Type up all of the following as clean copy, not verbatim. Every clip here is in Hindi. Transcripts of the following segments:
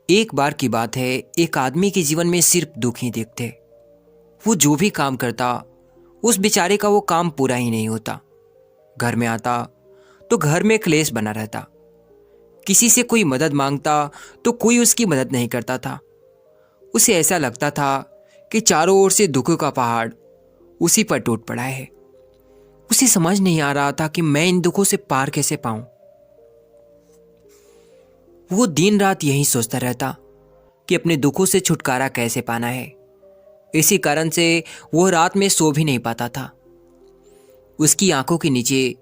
एक बार की बात है, एक आदमी के जीवन में सिर्फ दुख ही दिखते। वो जो भी काम करता, उस बेचारे का वो काम पूरा ही नहीं होता। घर में आता तो घर में क्लेश बना रहता। किसी से कोई मदद मांगता तो कोई उसकी मदद नहीं करता था। उसे ऐसा लगता था कि चारों ओर से दुखों का पहाड़ उसी पर टूट पड़ा है। उसे समझ नहीं आ रहा था कि मैं इन दुखों से पार कैसे पाऊं। वो दिन रात यही सोचता रहता कि अपने दुखों से छुटकारा कैसे पाना है। इसी कारण से वो रात में सो भी नहीं पाता था। उसकी आंखों के नीचे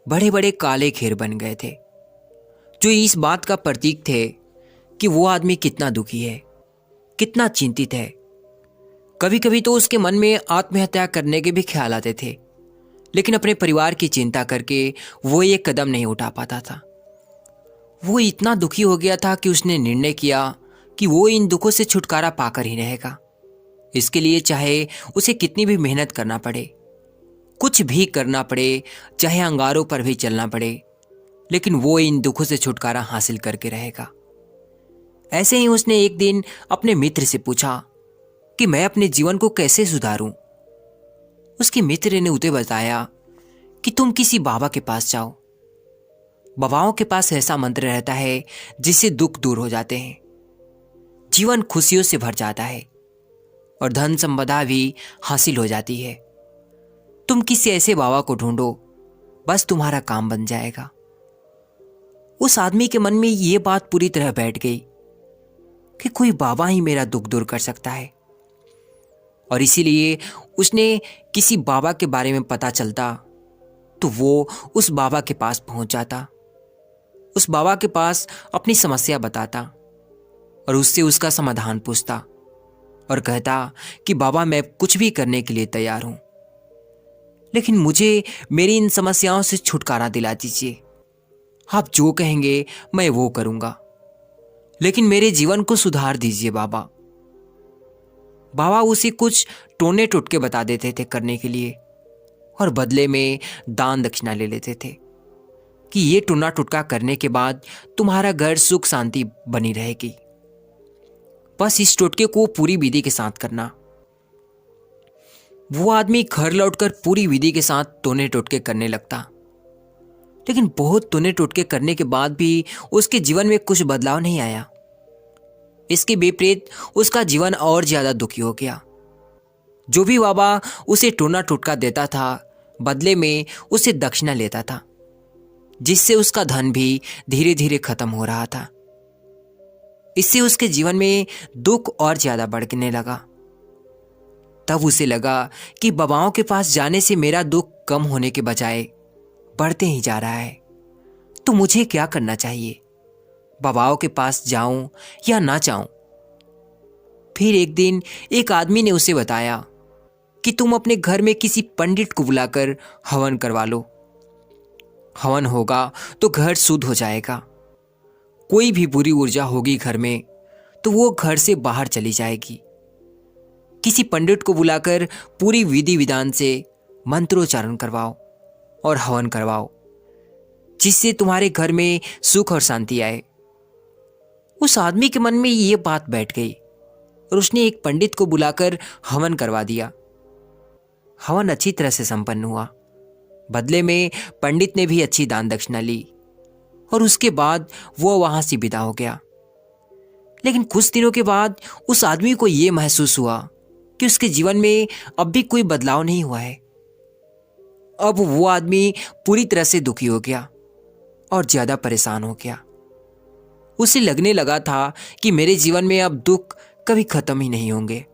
बड़े बड़े काले घेर बन गए थे, जो इस बात का प्रतीक थे कि वो आदमी कितना दुखी है, कितना चिंतित है। कभी कभी तो उसके मन में आत्महत्या करने के भी ख्याल आते थे, लेकिन अपने परिवार की चिंता करके वो एक कदम नहीं उठा पाता था। वो इतना दुखी हो गया था कि उसने निर्णय किया कि वो इन दुखों से छुटकारा पाकर ही रहेगा। इसके लिए चाहे उसे कितनी भी मेहनत करना पड़े, कुछ भी करना पड़े, चाहे अंगारों पर भी चलना पड़े, लेकिन वो इन दुखों से छुटकारा हासिल करके रहेगा। ऐसे ही उसने एक दिन अपने मित्र से पूछा कि मैं अपने जीवन को कैसे सुधारूं। उसके मित्र ने उसे बताया कि तुम किसी बाबा के पास जाओ। बाबाओं के पास ऐसा मंत्र रहता है जिससे दुख दूर हो जाते हैं, जीवन खुशियों से भर जाता है और धन संपदा भी हासिल हो जाती है। तुम किसी ऐसे बाबा को ढूंढो, बस तुम्हारा काम बन जाएगा। उस आदमी के मन में ये बात पूरी तरह बैठ गई कि कोई बाबा ही मेरा दुख दूर कर सकता है, और इसीलिए उसने किसी बाबा के बारे में पता चलता तो वो उस बाबा के पास पहुंच जाता। उस बाबा के पास अपनी समस्या बताता और उससे उसका समाधान पूछता और कहता कि बाबा, मैं कुछ भी करने के लिए तैयार हूं, लेकिन मुझे मेरी इन समस्याओं से छुटकारा दिला दीजिए। आप जो कहेंगे मैं वो करूंगा, लेकिन मेरे जीवन को सुधार दीजिए बाबा। बाबा उसे कुछ टोने टुटके बता देते थे करने के लिए, और बदले में दान दक्षिणा ले लेते थे कि ये टोना टुटका करने के बाद तुम्हारा घर सुख शांति बनी रहेगी। बस इस टोटके को पूरी विधि के साथ करना। वो आदमी घर लौटकर पूरी विधि के साथ टोने टुटके करने लगता, लेकिन बहुत टोने टुटके करने के बाद भी उसके जीवन में कुछ बदलाव नहीं आया। इसके विपरीत उसका जीवन और ज्यादा दुखी हो गया। जो भी बाबा उसे टोना टुटका देता था, बदले में उसे दक्षिणा लेता था, जिससे उसका धन भी धीरे धीरे खत्म हो रहा था। इससे उसके जीवन में दुख और ज्यादा बढ़ने लगा। तब उसे लगा कि बाबाओं के पास जाने से मेरा दुख कम होने के बजाय बढ़ते ही जा रहा है, तो मुझे क्या करना चाहिए? बाबाओं के पास जाऊं या ना जाऊं? फिर एक दिन एक आदमी ने उसे बताया कि तुम अपने घर में किसी पंडित को बुलाकर हवन करवा लो। हवन होगा तो घर शुद्ध हो जाएगा। कोई भी बुरी ऊर्जा होगी घर में तो वो घर से बाहर चली जाएगी। किसी पंडित को बुलाकर पूरी विधि विधान से मंत्रोच्चारण करवाओ और हवन करवाओ, जिससे तुम्हारे घर में सुख और शांति आए। उस आदमी के मन में ये बात बैठ गई और उसने एक पंडित को बुलाकर हवन करवा दिया। हवन अच्छी तरह से संपन्न हुआ। बदले में पंडित ने भी अच्छी दान दक्षिणा ली और उसके बाद वो वहां से विदा हो गया। लेकिन कुछ दिनों के बाद उस आदमी को यह महसूस हुआ कि उसके जीवन में अब भी कोई बदलाव नहीं हुआ है। अब वो आदमी पूरी तरह से दुखी हो गया और ज्यादा परेशान हो गया। उसे लगने लगा था कि मेरे जीवन में अब दुख कभी खत्म ही नहीं होंगे,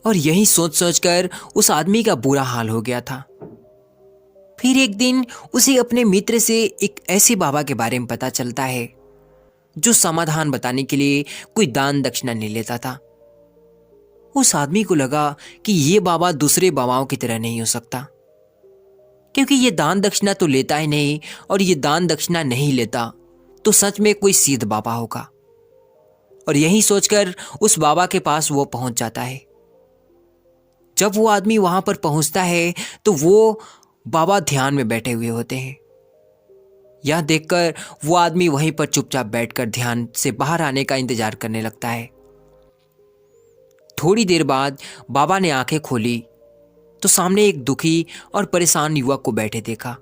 और यही सोच सोचकर उस आदमी का बुरा हाल हो गया था। फिर एक दिन उसे अपने मित्र से एक ऐसे बाबा के बारे में पता चलता है जो समाधान बताने के लिए कोई दान दक्षिणा नहीं लेता था। उस आदमी को लगा कि ये बाबा दूसरे बाबाओं की तरह नहीं हो सकता, क्योंकि ये दान दक्षिणा तो लेता ही नहीं, और ये दान दक्षिणा नहीं लेता तो सच में कोई सिद्ध बाबा होगा। और यही सोचकर उस बाबा के पास वो पहुंच जाता है। जब वो आदमी वहां पर पहुंचता है तो वो बाबा ध्यान में बैठे हुए होते हैं। यह देखकर वो आदमी वहीं पर चुपचाप बैठकर ध्यान से बाहर आने का इंतजार करने लगता है। थोड़ी देर बाद बाबा ने आंखें खोली तो सामने एक दुखी और परेशान युवक को बैठे देखा।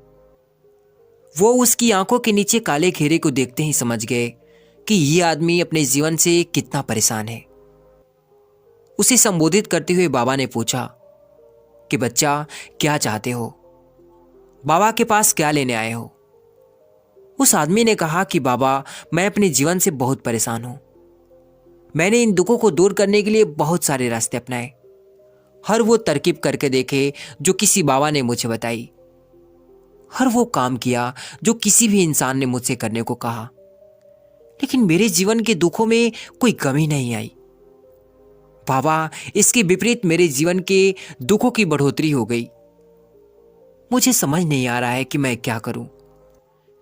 वो उसकी आंखों के नीचे काले घेरे को देखते ही समझ गए कि ये आदमी अपने जीवन से कितना परेशान है। उसे संबोधित करते हुए बाबा ने पूछा कि बच्चा, क्या चाहते हो? बाबा के पास क्या लेने आए हो? उस आदमी ने कहा कि बाबा, मैं अपने जीवन से बहुत परेशान हूं। मैंने इन दुखों को दूर करने के लिए बहुत सारे रास्ते अपनाए, हर वो तरकीब करके देखे जो किसी बाबा ने मुझे बताई, हर वो काम किया जो किसी भी इंसान ने मुझसे करने को कहा, लेकिन मेरे जीवन के दुखों में कोई कमी नहीं आई। बाबा, इसके विपरीत मेरे जीवन के दुखों की बढ़ोतरी हो गई। मुझे समझ नहीं आ रहा है कि मैं क्या करूं।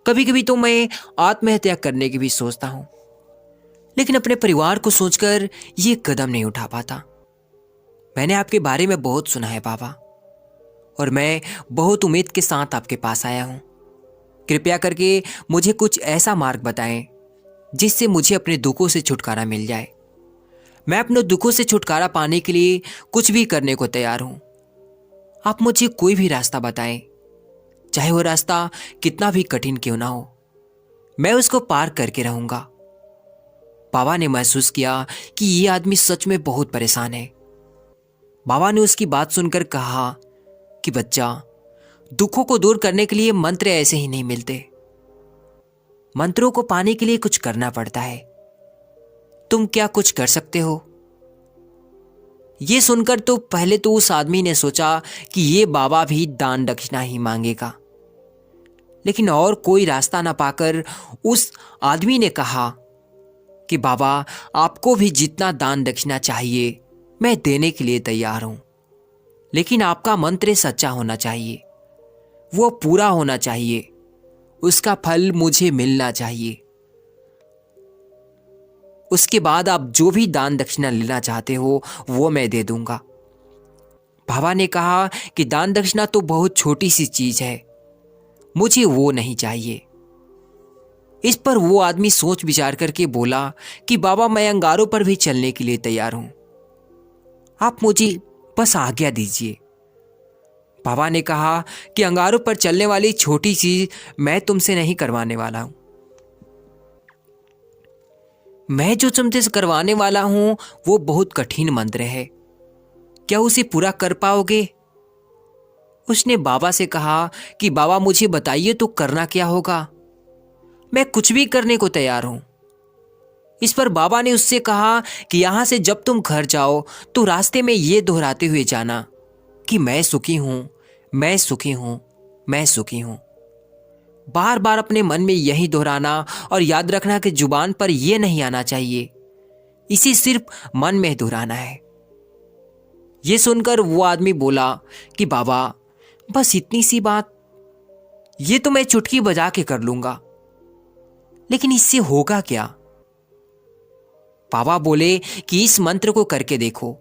कभी कभी तो मैं आत्महत्या करने की भी सोचता हूं, लेकिन अपने परिवार को सोचकर ये कदम नहीं उठा पाता। मैंने आपके बारे में बहुत सुना है बाबा, और मैं बहुत उम्मीद के साथ आपके पास आया हूं। कृपया करके मुझे कुछ ऐसा मार्ग बताएं जिससे मुझे अपने दुखों से छुटकारा मिल जाए। मैं अपने दुखों से छुटकारा पाने के लिए कुछ भी करने को तैयार हूं। आप मुझे कोई भी रास्ता बताएं, चाहे वो रास्ता कितना भी कठिन क्यों ना हो, मैं उसको पार करके रहूंगा। बाबा ने महसूस किया कि ये आदमी सच में बहुत परेशान है। बाबा ने उसकी बात सुनकर कहा कि बच्चा, दुखों को दूर करने के लिए मंत्र ऐसे ही नहीं मिलते। मंत्रों को पाने के लिए कुछ करना पड़ता है। तुम क्या कुछ कर सकते हो? यह सुनकर तो पहले तो उस आदमी ने सोचा कि ये बाबा भी दान दक्षिणा ही मांगेगा, लेकिन और कोई रास्ता ना पाकर उस आदमी ने कहा कि बाबा, आपको भी जितना दान दक्षिणा चाहिए मैं देने के लिए तैयार हूं, लेकिन आपका मंत्र सच्चा होना चाहिए, वो पूरा होना चाहिए, उसका फल मुझे मिलना चाहिए। उसके बाद आप जो भी दान दक्षिणा लेना चाहते हो वो मैं दे दूंगा। बाबा ने कहा कि दान दक्षिणा तो बहुत छोटी सी चीज है, मुझे वो नहीं चाहिए। इस पर वो आदमी सोच विचार करके बोला कि बाबा, मैं अंगारों पर भी चलने के लिए तैयार हूं, आप मुझे बस आज्ञा दीजिए। बाबा ने कहा कि अंगारों पर चलने वाली छोटी चीज मैं तुमसे नहीं करवाने वाला हूं। मैं जो तुमसे करवाने वाला हूं वो बहुत कठिन मंत्र है, क्या उसे पूरा कर पाओगे? उसने बाबा से कहा कि बाबा, मुझे बताइए तो करना क्या होगा, मैं कुछ भी करने को तैयार हूं। इस पर बाबा ने उससे कहा कि यहां से जब तुम घर जाओ तो रास्ते में ये दोहराते हुए जाना कि मैं सुखी हूं, मैं सुखी हूं, मैं सुखी हूं। बार बार अपने मन में यही दोहराना, और याद रखना कि जुबान पर यह नहीं आना चाहिए, इसे सिर्फ मन में दोहराना है। यह सुनकर वो आदमी बोला कि बाबा, बस इतनी सी बात, ये तो मैं चुटकी बजा के कर लूंगा, लेकिन इससे होगा क्या? बाबा बोले कि इस मंत्र को करके देखो,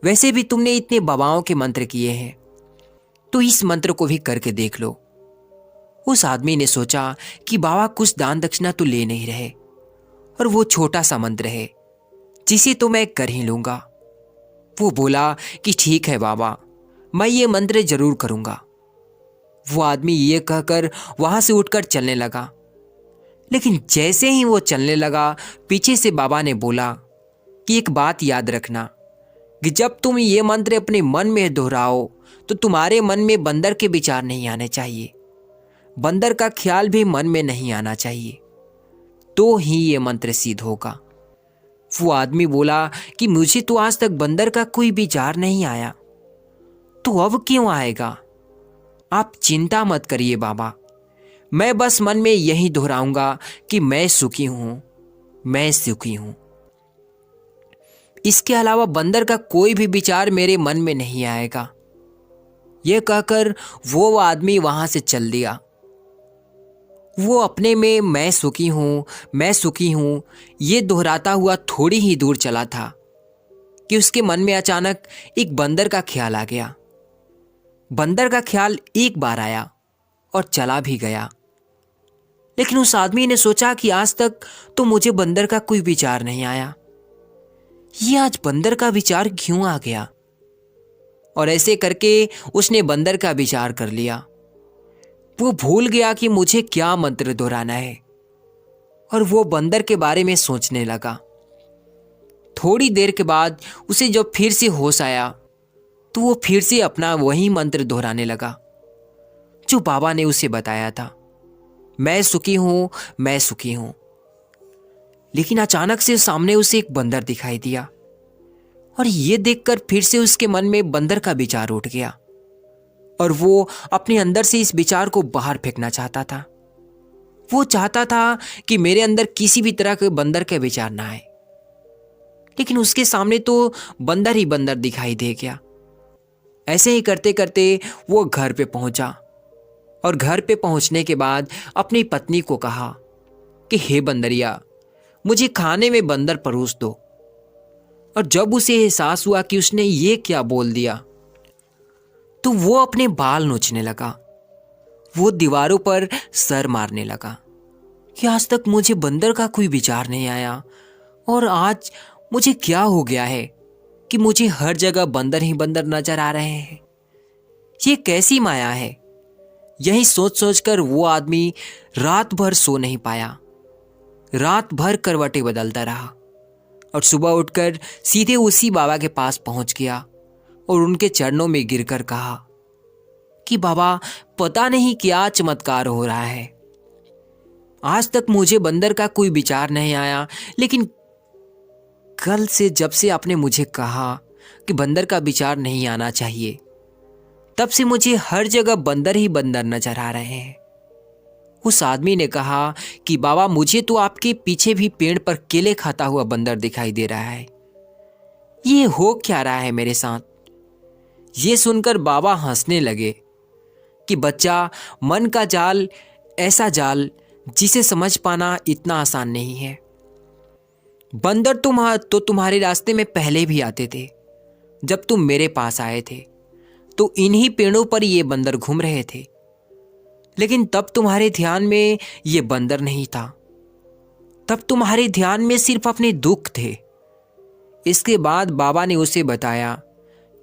वैसे भी तुमने इतने बाबाओं के मंत्र किए हैं, तो इस मंत्र को भी करके देख लो। उस आदमी ने सोचा कि बाबा कुछ दान दक्षिणा तो ले नहीं रहे, और वो छोटा सा मंत्र है जिसे तो मैं कर ही लूंगा। वो बोला कि ठीक है बाबा, मैं ये मंत्र जरूर करूंगा। वो आदमी ये कहकर वहां से उठकर चलने लगा, लेकिन जैसे ही वो चलने लगा, पीछे से बाबा ने बोला कि एक बात याद रखना कि जब तुम ये मंत्र अपने मन में दोहराओ तो तुम्हारे मन में बंदर के विचार नहीं आने चाहिए, बंदर का ख्याल भी मन में नहीं आना चाहिए, तो ही ये मंत्र सिद्ध होगा। वो आदमी बोला कि मुझे तो आज तक बंदर का कोई विचार नहीं आया, तो अब क्यों आएगा? आप चिंता मत करिए बाबा, मैं बस मन में यही दोहराऊंगा कि मैं सुखी हूं, मैं सुखी हूं। इसके अलावा बंदर का कोई भी विचार मेरे मन में नहीं आएगा। यह कहकर वो आदमी वहां से चल दिया। वो अपने में मैं सुखी हूं, मैं सुखी हूं ये दोहराता हुआ थोड़ी ही दूर चला था कि उसके मन में अचानक एक बंदर का ख्याल आ गया। बंदर का ख्याल एक बार आया और चला भी गया। लेकिन उस आदमी ने सोचा कि आज तक तो मुझे बंदर का कोई विचार नहीं आया, ये आज बंदर का विचार क्यों आ गया। और ऐसे करके उसने बंदर का विचार कर लिया। वो भूल गया कि मुझे क्या मंत्र दोहराना है और वो बंदर के बारे में सोचने लगा। थोड़ी देर के बाद उसे जब फिर से होश आया तो वो फिर से अपना वही मंत्र दोहराने लगा जो बाबा ने उसे बताया था, मैं सुखी हूं, मैं सुखी हूं। लेकिन अचानक से सामने उसे एक बंदर दिखाई दिया और ये देखकर फिर से उसके मन में बंदर का विचार उठ गया और वो अपने अंदर से इस विचार को बाहर फेंकना चाहता था। वो चाहता था कि मेरे अंदर किसी भी तरह के बंदर के विचार ना आए, लेकिन उसके सामने तो बंदर ही बंदर दिखाई दे गया। ऐसे ही करते करते वो घर पे पहुंचा और घर पे पहुंचने के बाद अपनी पत्नी को कहा कि हे बंदरिया, मुझे खाने में बंदर परोस दो। और जब उसे एहसास हुआ कि उसने ये क्या बोल दिया तो वो अपने बाल नोचने लगा। वो दीवारों पर सर मारने लगा कि आज तक मुझे बंदर का कोई विचार नहीं आया और आज मुझे क्या हो गया है कि मुझे हर जगह बंदर ही बंदर नजर आ रहे हैं। ये कैसी माया है। यही सोच सोचकर वो आदमी रात भर सो नहीं पाया। रात भर करवटें बदलता रहा और सुबह उठकर सीधे उसी बाबा के पास पहुंच गया और उनके चरणों में गिरकर कहा कि बाबा, पता नहीं क्या चमत्कार हो रहा है। आज तक मुझे बंदर का कोई विचार नहीं आया, लेकिन कल से जब से आपने मुझे कहा कि बंदर का विचार नहीं आना चाहिए, तब से मुझे हर जगह बंदर ही बंदर नजर आ रहे हैं। उस आदमी ने कहा कि बाबा, मुझे तो आपके पीछे भी पेड़ पर केले खाता हुआ बंदर दिखाई दे रहा है। ये हो क्या रहा है मेरे साथ। ये सुनकर बाबा हंसने लगे कि बच्चा, मन का जाल ऐसा जाल जिसे समझ पाना इतना आसान नहीं है। बंदर तुम्हारे रास्ते में पहले भी आते थे। जब तुम मेरे पास आए थे तो इन्हीं पेड़ों पर ये बंदर घूम रहे थे, लेकिन तब तुम्हारे ध्यान में ये बंदर नहीं था। तब तुम्हारे ध्यान में सिर्फ अपने दुख थे। इसके बाद बाबा ने उसे बताया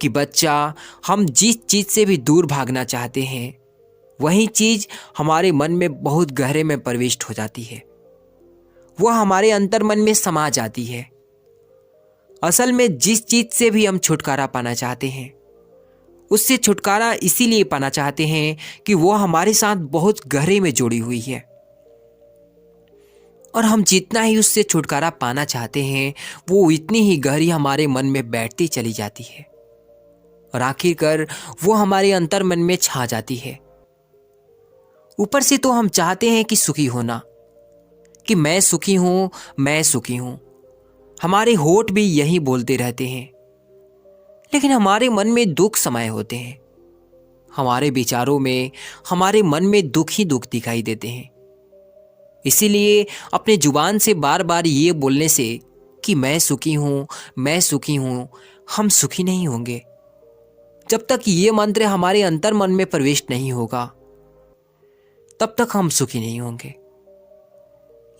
कि बच्चा, हम जिस चीज से भी दूर भागना चाहते हैं वही चीज हमारे मन में बहुत गहरे में प्रविष्ट हो जाती है। वह हमारे अंतर मन में समा जाती है। असल में जिस चीज से भी हम छुटकारा पाना चाहते हैं, उससे छुटकारा इसीलिए पाना चाहते हैं कि वो हमारे साथ बहुत गहरे में जुड़ी हुई है और हम जितना ही उससे छुटकारा पाना चाहते हैं वो इतनी ही गहरी हमारे मन में बैठती चली जाती है और आखिरकार वो हमारे अंतर मन में छा जाती है। ऊपर से तो हम चाहते हैं कि सुखी होना, कि मैं सुखी हूं, मैं सुखी हूं। हमारे होठ भी यही बोलते रहते हैं, लेकिन हमारे मन में दुख समाये होते हैं। हमारे विचारों में, हमारे मन में दुख ही दुख दिखाई देते हैं। इसीलिए अपने जुबान से बार बार ये बोलने से कि मैं सुखी हूं, मैं सुखी हूं, हम सुखी नहीं होंगे। जब तक ये मंत्र हमारे अंतर मन में प्रविष्ट नहीं होगा तब तक हम सुखी नहीं होंगे।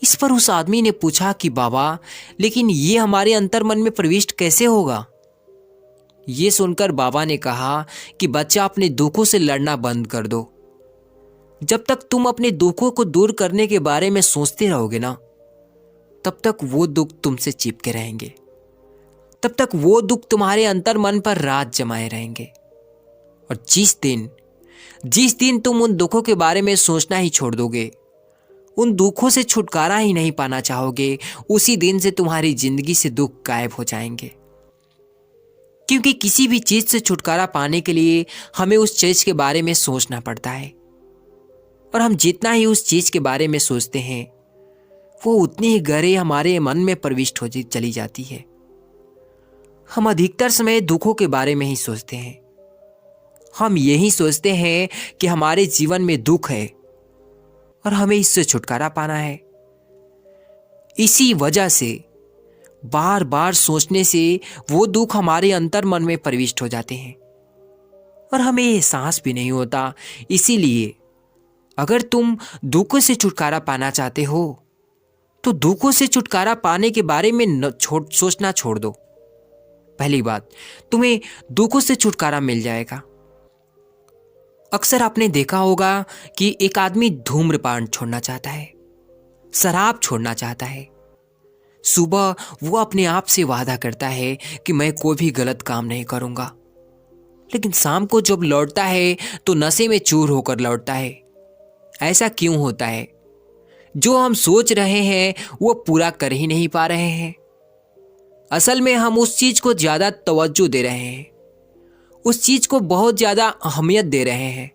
इस पर उस आदमी ने पूछा कि बाबा, लेकिन ये हमारे अंतर मन में प्रविष्ट कैसे होगा। ये सुनकर बाबा ने कहा कि बच्चा, अपने दुखों से लड़ना बंद कर दो। जब तक तुम अपने दुखों को दूर करने के बारे में सोचते रहोगे ना, तब तक वो दुख तुमसे चिपके रहेंगे। तब तक वो दुख तुम्हारे अंतर मन पर राज जमाए रहेंगे। और जिस दिन तुम उन दुखों के बारे में सोचना ही छोड़ दोगे, उन दुखों से छुटकारा ही नहीं पाना चाहोगे, उसी दिन से तुम्हारी जिंदगी से दुख गायब हो जाएंगे। क्योंकि किसी भी चीज से छुटकारा पाने के लिए हमें उस चीज के बारे में सोचना पड़ता है, और हम जितना ही उस चीज के बारे में सोचते हैं वो उतनी ही गहरे हमारे मन में प्रविष्ट हो चली जाती है। हम अधिकतर समय दुखों के बारे में ही सोचते हैं। हम यही सोचते हैं कि हमारे जीवन में दुख है और हमें इससे छुटकारा पाना है। इसी वजह से बार बार सोचने से वो दुख हमारे अंतर मन में प्रविष्ट हो जाते हैं और हमें एहसास भी नहीं होता। इसीलिए अगर तुम दुखों से छुटकारा पाना चाहते हो तो दुखों से छुटकारा पाने के बारे में सोचना छोड़ दो। पहली बात, तुम्हें दुखों से छुटकारा मिल जाएगा। अक्सर आपने देखा होगा कि एक आदमी धूम्रपान छोड़ना चाहता है, शराब छोड़ना चाहता है। सुबह वो अपने आप से वादा करता है कि मैं कोई भी गलत काम नहीं करूंगा, लेकिन शाम को जब लौटता है तो नशे में चूर होकर लौटता है। ऐसा क्यों होता है? जो हम सोच रहे हैं वो पूरा कर ही नहीं पा रहे हैं। असल में हम उस चीज को ज्यादा तवज्जो दे रहे हैं, उस चीज को बहुत ज्यादा अहमियत दे रहे हैं।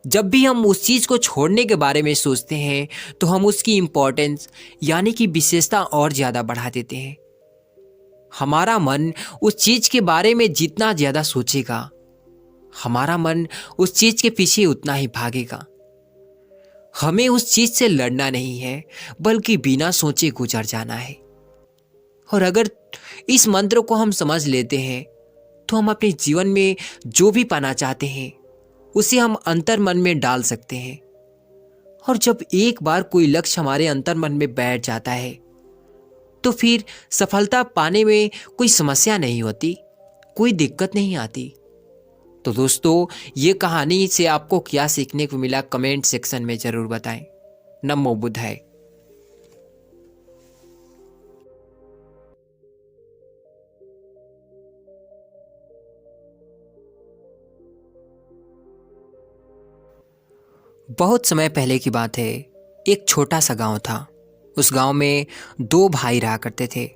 जब भी हम उस चीज को छोड़ने के बारे में सोचते हैं तो हम उसकी इंपॉर्टेंस यानी कि विशेषता और ज्यादा बढ़ा देते हैं। हमारा मन उस चीज के बारे में जितना ज्यादा सोचेगा, हमारा मन उस चीज के पीछे उतना ही भागेगा। हमें उस चीज से लड़ना नहीं है, बल्कि बिना सोचे गुजर जाना है। और अगर इस मंत्र को हम समझ लेते हैं तो हम अपने जीवन में जो भी पाना चाहते हैं उसे हम अंतर मन में डाल सकते हैं। और जब एक बार कोई लक्ष्य हमारे अंतर मन में बैठ जाता है तो फिर सफलता पाने में कोई समस्या नहीं होती, कोई दिक्कत नहीं आती। तो दोस्तों, ये कहानी से आपको क्या सीखने को मिला कमेंट सेक्शन में जरूर बताएं। नमो बुद्धाय। बहुत समय पहले की बात है। एक छोटा सा गांव था। उस गांव में दो भाई रहा करते थे।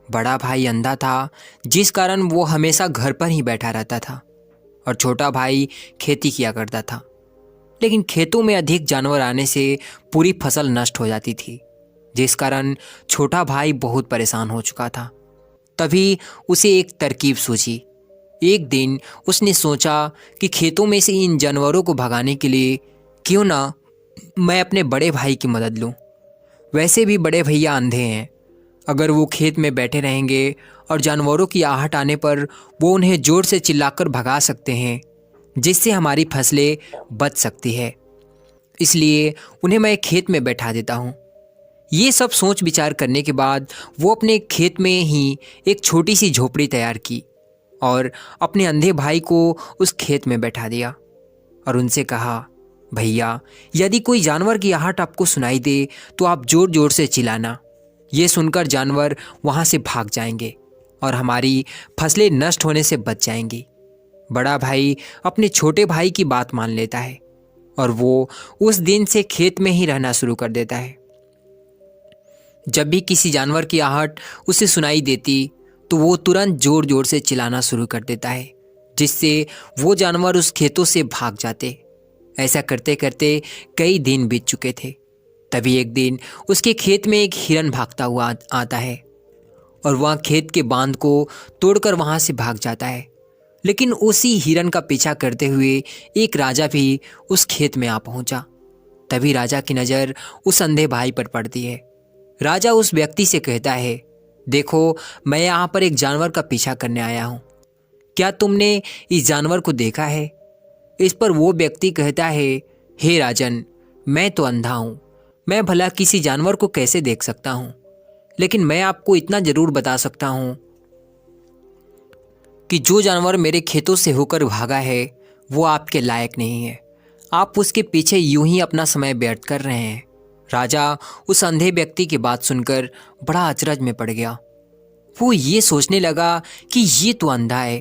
बड़ा भाई अंधा था, जिस कारण वो हमेशा घर पर ही बैठा रहता था, और छोटा भाई खेती किया करता था। लेकिन खेतों में अधिक जानवर आने से पूरी फसल नष्ट हो जाती थी, जिस कारण छोटा भाई बहुत परेशान हो चुका था। तभी उसे एक तरकीब सूझी। एक दिन उसने सोचा कि खेतों में से इन जानवरों को भगाने के लिए क्यों ना मैं अपने बड़े भाई की मदद लूं। वैसे भी बड़े भैया अंधे हैं। अगर वो खेत में बैठे रहेंगे और जानवरों की आहट आने पर वो उन्हें जोर से चिल्लाकर भगा सकते हैं, जिससे हमारी फसलें बच सकती है। इसलिए उन्हें मैं खेत में बैठा देता हूँ। ये सब सोच विचार करने के बाद वो अपने खेत में ही एक छोटी सी झोपड़ी तैयार की और अपने अंधे भाई को उस खेत में बैठा दिया और उनसे कहा, भैया, यदि कोई जानवर की आहट आपको सुनाई दे तो आप जोर जोर से चिल्लाना। ये सुनकर जानवर वहाँ से भाग जाएंगे और हमारी फसलें नष्ट होने से बच जाएंगी। बड़ा भाई अपने छोटे भाई की बात मान लेता है और वो उस दिन से खेत में ही रहना शुरू कर देता है। जब भी किसी जानवर की आहट उसे सुनाई देती तो वो तुरंत जोर जोर से चिल्लाना शुरू कर देता है, जिससे वो जानवर उस खेतों से भाग जाते। ऐसा करते करते कई दिन बीत चुके थे। तभी एक दिन उसके खेत में एक हिरन भागता हुआ आता है और वह खेत के बांध को तोड़कर वहां से भाग जाता है। लेकिन उसी हिरन का पीछा करते हुए एक राजा भी उस खेत में आ पहुंचा। तभी राजा की नज़र उस अंधे भाई पर पड़ती है। राजा उस व्यक्ति से कहता है, देखो, मैं यहाँ पर एक जानवर का पीछा करने आया हूँ। क्या तुमने इस जानवर को देखा है? इस पर वो व्यक्ति कहता है, हे राजन, मैं तो अंधा हूँ, मैं भला किसी जानवर को कैसे देख सकता हूँ। लेकिन मैं आपको इतना जरूर बता सकता हूँ कि जो जानवर मेरे खेतों से होकर भागा है वो आपके लायक नहीं है। आप उसके पीछे यूं ही अपना समय व्यर्थ कर रहे हैं। राजा उस अंधे व्यक्ति की बात सुनकर बड़ा अचरज में पड़ गया। वो ये सोचने लगा कि ये तो अंधा है,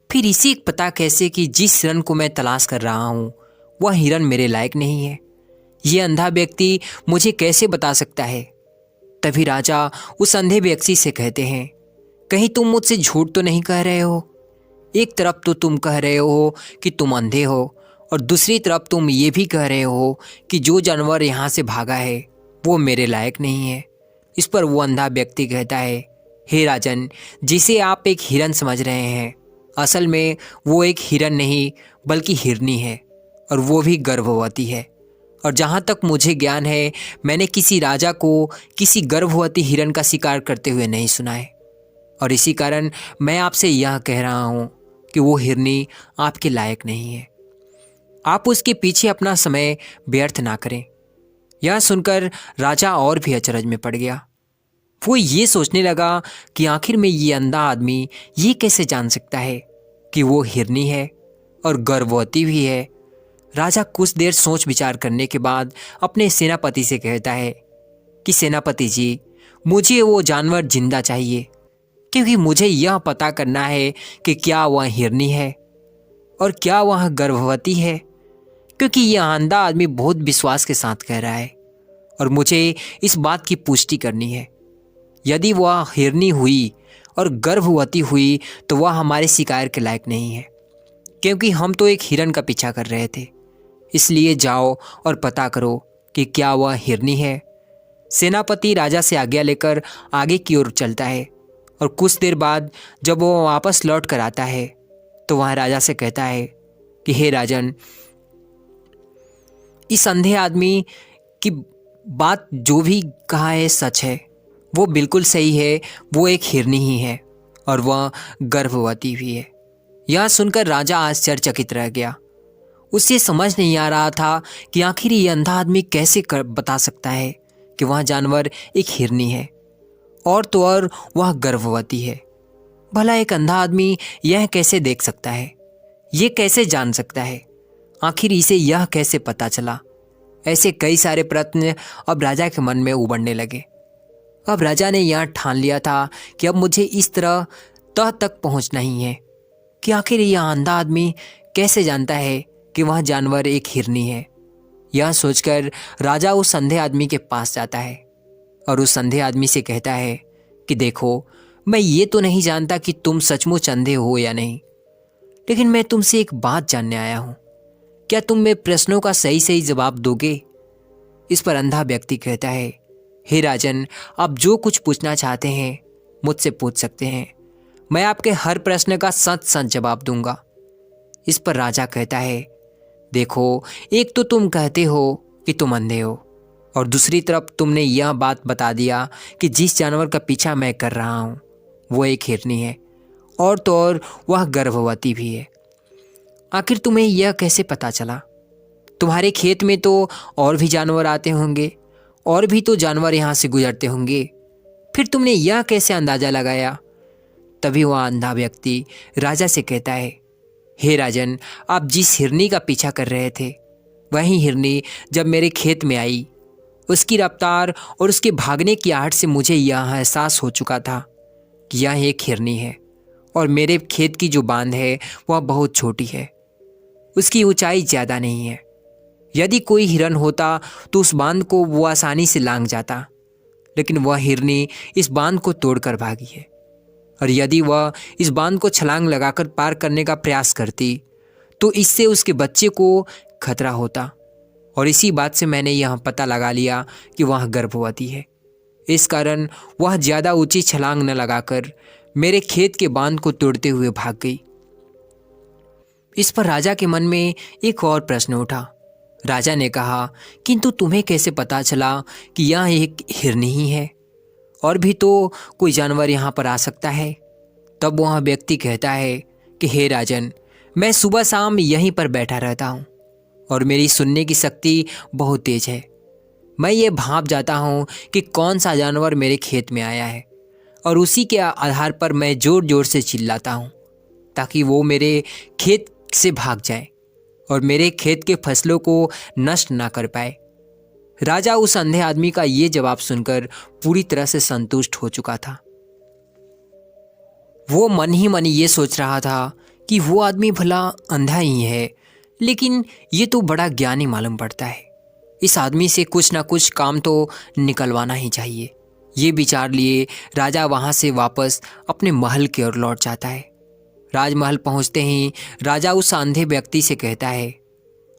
फिर इसे पता कैसे कि जिस हिरन को मैं तलाश कर रहा हूँ वह हिरन मेरे लायक नहीं है। ये अंधा व्यक्ति मुझे कैसे बता सकता है? तभी राजा उस अंधे व्यक्ति से कहते हैं, कहीं तुम मुझसे झूठ तो नहीं कह रहे हो? एक तरफ तो तुम कह रहे हो कि तुम अंधे हो और दूसरी तरफ तुम ये भी कह रहे हो कि जो जानवर यहाँ से भागा है वो मेरे लायक नहीं है। इस पर वो अंधा व्यक्ति कहता है, हे राजन, जिसे आप एक हिरन समझ रहे हैं, असल में वो एक हिरन नहीं बल्कि हिरनी है, और वो भी गर्भवती है। और जहाँ तक मुझे ज्ञान है, मैंने किसी राजा को किसी गर्भवती हिरन का शिकार करते हुए नहीं सुना है। और इसी कारण मैं आपसे यह कह रहा हूँ कि वो हिरनी आपके लायक नहीं है। आप उसके पीछे अपना समय व्यर्थ ना करें। यह सुनकर राजा और भी अचरज में पड़ गया। वो ये सोचने लगा कि आखिर में ये अंधा आदमी ये कैसे जान सकता है कि वो हिरनी है और गर्भवती भी है। राजा कुछ देर सोच विचार करने के बाद अपने सेनापति से कहता है कि सेनापति जी, मुझे वो जानवर जिंदा चाहिए, क्योंकि मुझे यह पता करना है कि क्या वह हिरनी है और क्या वह गर्भवती है। क्योंकि यह अंधा आदमी बहुत विश्वास के साथ कह रहा है और मुझे इस बात की पुष्टि करनी है। यदि वह हिरनी हुई और गर्भवती हुई तो वह हमारे शिकार के लायक नहीं है, क्योंकि हम तो एक हिरन का पीछा कर रहे थे। इसलिए जाओ और पता करो कि क्या वह हिरनी है। सेनापति राजा से आज्ञा लेकर आगे की ओर चलता है और कुछ देर बाद जब वो वापस लौट कर आता है तो वह राजा से कहता है कि हे राजन, इस अंधे आदमी की बात जो भी कहा है सच है, वो बिल्कुल सही है। वो एक हिरनी ही है और वह गर्भवती भी है। यह सुनकर राजा आश्चर्यचकित रह गया। उसे समझ नहीं आ रहा था कि आखिर ये अंधा आदमी कैसे बता सकता है कि वह जानवर एक हिरनी है और तो और वह गर्भवती है। भला एक अंधा आदमी यह कैसे देख सकता है, ये कैसे जान सकता है, आखिर इसे यह कैसे पता चला। ऐसे कई सारे प्रश्न अब राजा के मन में उभरने लगे। अब राजा ने यह ठान लिया था कि अब मुझे इस तरह तह तक पहुंचना ही है कि आखिर यह अंधा आदमी कैसे जानता है कि वह जानवर एक हिरनी है। यह सोचकर राजा उस अंधे आदमी के पास जाता है और उस अंधे आदमी से कहता है कि देखो, मैं ये तो नहीं जानता कि तुम सचमुच अंधे हो या नहीं, लेकिन मैं तुमसे एक बात जानने आया हूँ। क्या तुम मेरे प्रश्नों का सही सही जवाब दोगे? इस पर अंधा व्यक्ति कहता है, हे राजन, आप जो कुछ पूछना चाहते हैं मुझसे पूछ सकते हैं। मैं आपके हर प्रश्न का सच सच जवाब दूंगा। इस पर राजा कहता है, देखो, एक तो तुम कहते हो कि तुम अंधे हो और दूसरी तरफ तुमने यह बात बता दिया कि जिस जानवर का पीछा मैं कर रहा हूँ वो एक हिरनी है और तो और वह गर्भवती भी है। आखिर तुम्हें यह कैसे पता चला? तुम्हारे खेत में तो और भी जानवर आते होंगे और भी तो जानवर यहाँ से गुजरते होंगे, फिर तुमने यह कैसे अंदाजा लगाया? तभी वह अंधा व्यक्ति राजा से कहता है, हे राजन, आप जिस हिरनी का पीछा कर रहे थे वही हिरनी जब मेरे खेत में आई, उसकी रफ्तार और उसके भागने की आहट से मुझे यह एहसास हो चुका था कि यह एक हिरनी है और मेरे खेत की जो बांध है वह बहुत छोटी है, उसकी ऊंचाई ज़्यादा नहीं है। यदि कोई हिरन होता तो उस बांध को वो आसानी से लांघ जाता, लेकिन वह हिरनी इस बांध को तोड़कर भागी है और यदि वह इस बांध को छलांग लगाकर पार करने का प्रयास करती तो इससे उसके बच्चे को खतरा होता। और इसी बात से मैंने यह पता लगा लिया कि वह गर्भवती है। इस कारण वह ज़्यादा ऊंची छलांग न लगाकर मेरे खेत के बांध को तोड़ते हुए भाग गई। इस पर राजा के मन में एक और प्रश्न उठा। राजा ने कहा, किंतु तुम्हें कैसे पता चला कि यह एक हिरनी ही है और भी तो कोई जानवर यहाँ पर आ सकता है? तब वह व्यक्ति कहता है कि हे राजन, मैं सुबह शाम यहीं पर बैठा रहता हूँ और मेरी सुनने की शक्ति बहुत तेज है। मैं ये भांप जाता हूँ कि कौन सा जानवर मेरे खेत में आया है और उसी के आधार पर मैं ज़ोर ज़ोर से चिल्लाता हूँ ताकि वो मेरे खेत से भाग जाए और मेरे खेत के फसलों को नष्ट ना कर पाए। राजा उस अंधे आदमी का ये जवाब सुनकर पूरी तरह से संतुष्ट हो चुका था। वो मन ही मन ये सोच रहा था कि वो आदमी भला अंधा ही है, लेकिन ये तो बड़ा ज्ञानी मालूम पड़ता है। इस आदमी से कुछ ना कुछ काम तो निकलवाना ही चाहिए। ये विचार लिए राजा वहाँ से वापस अपने महल की ओर लौट जाता है। राजमहल पहुँचते ही राजा उस अंधे व्यक्ति से कहता है,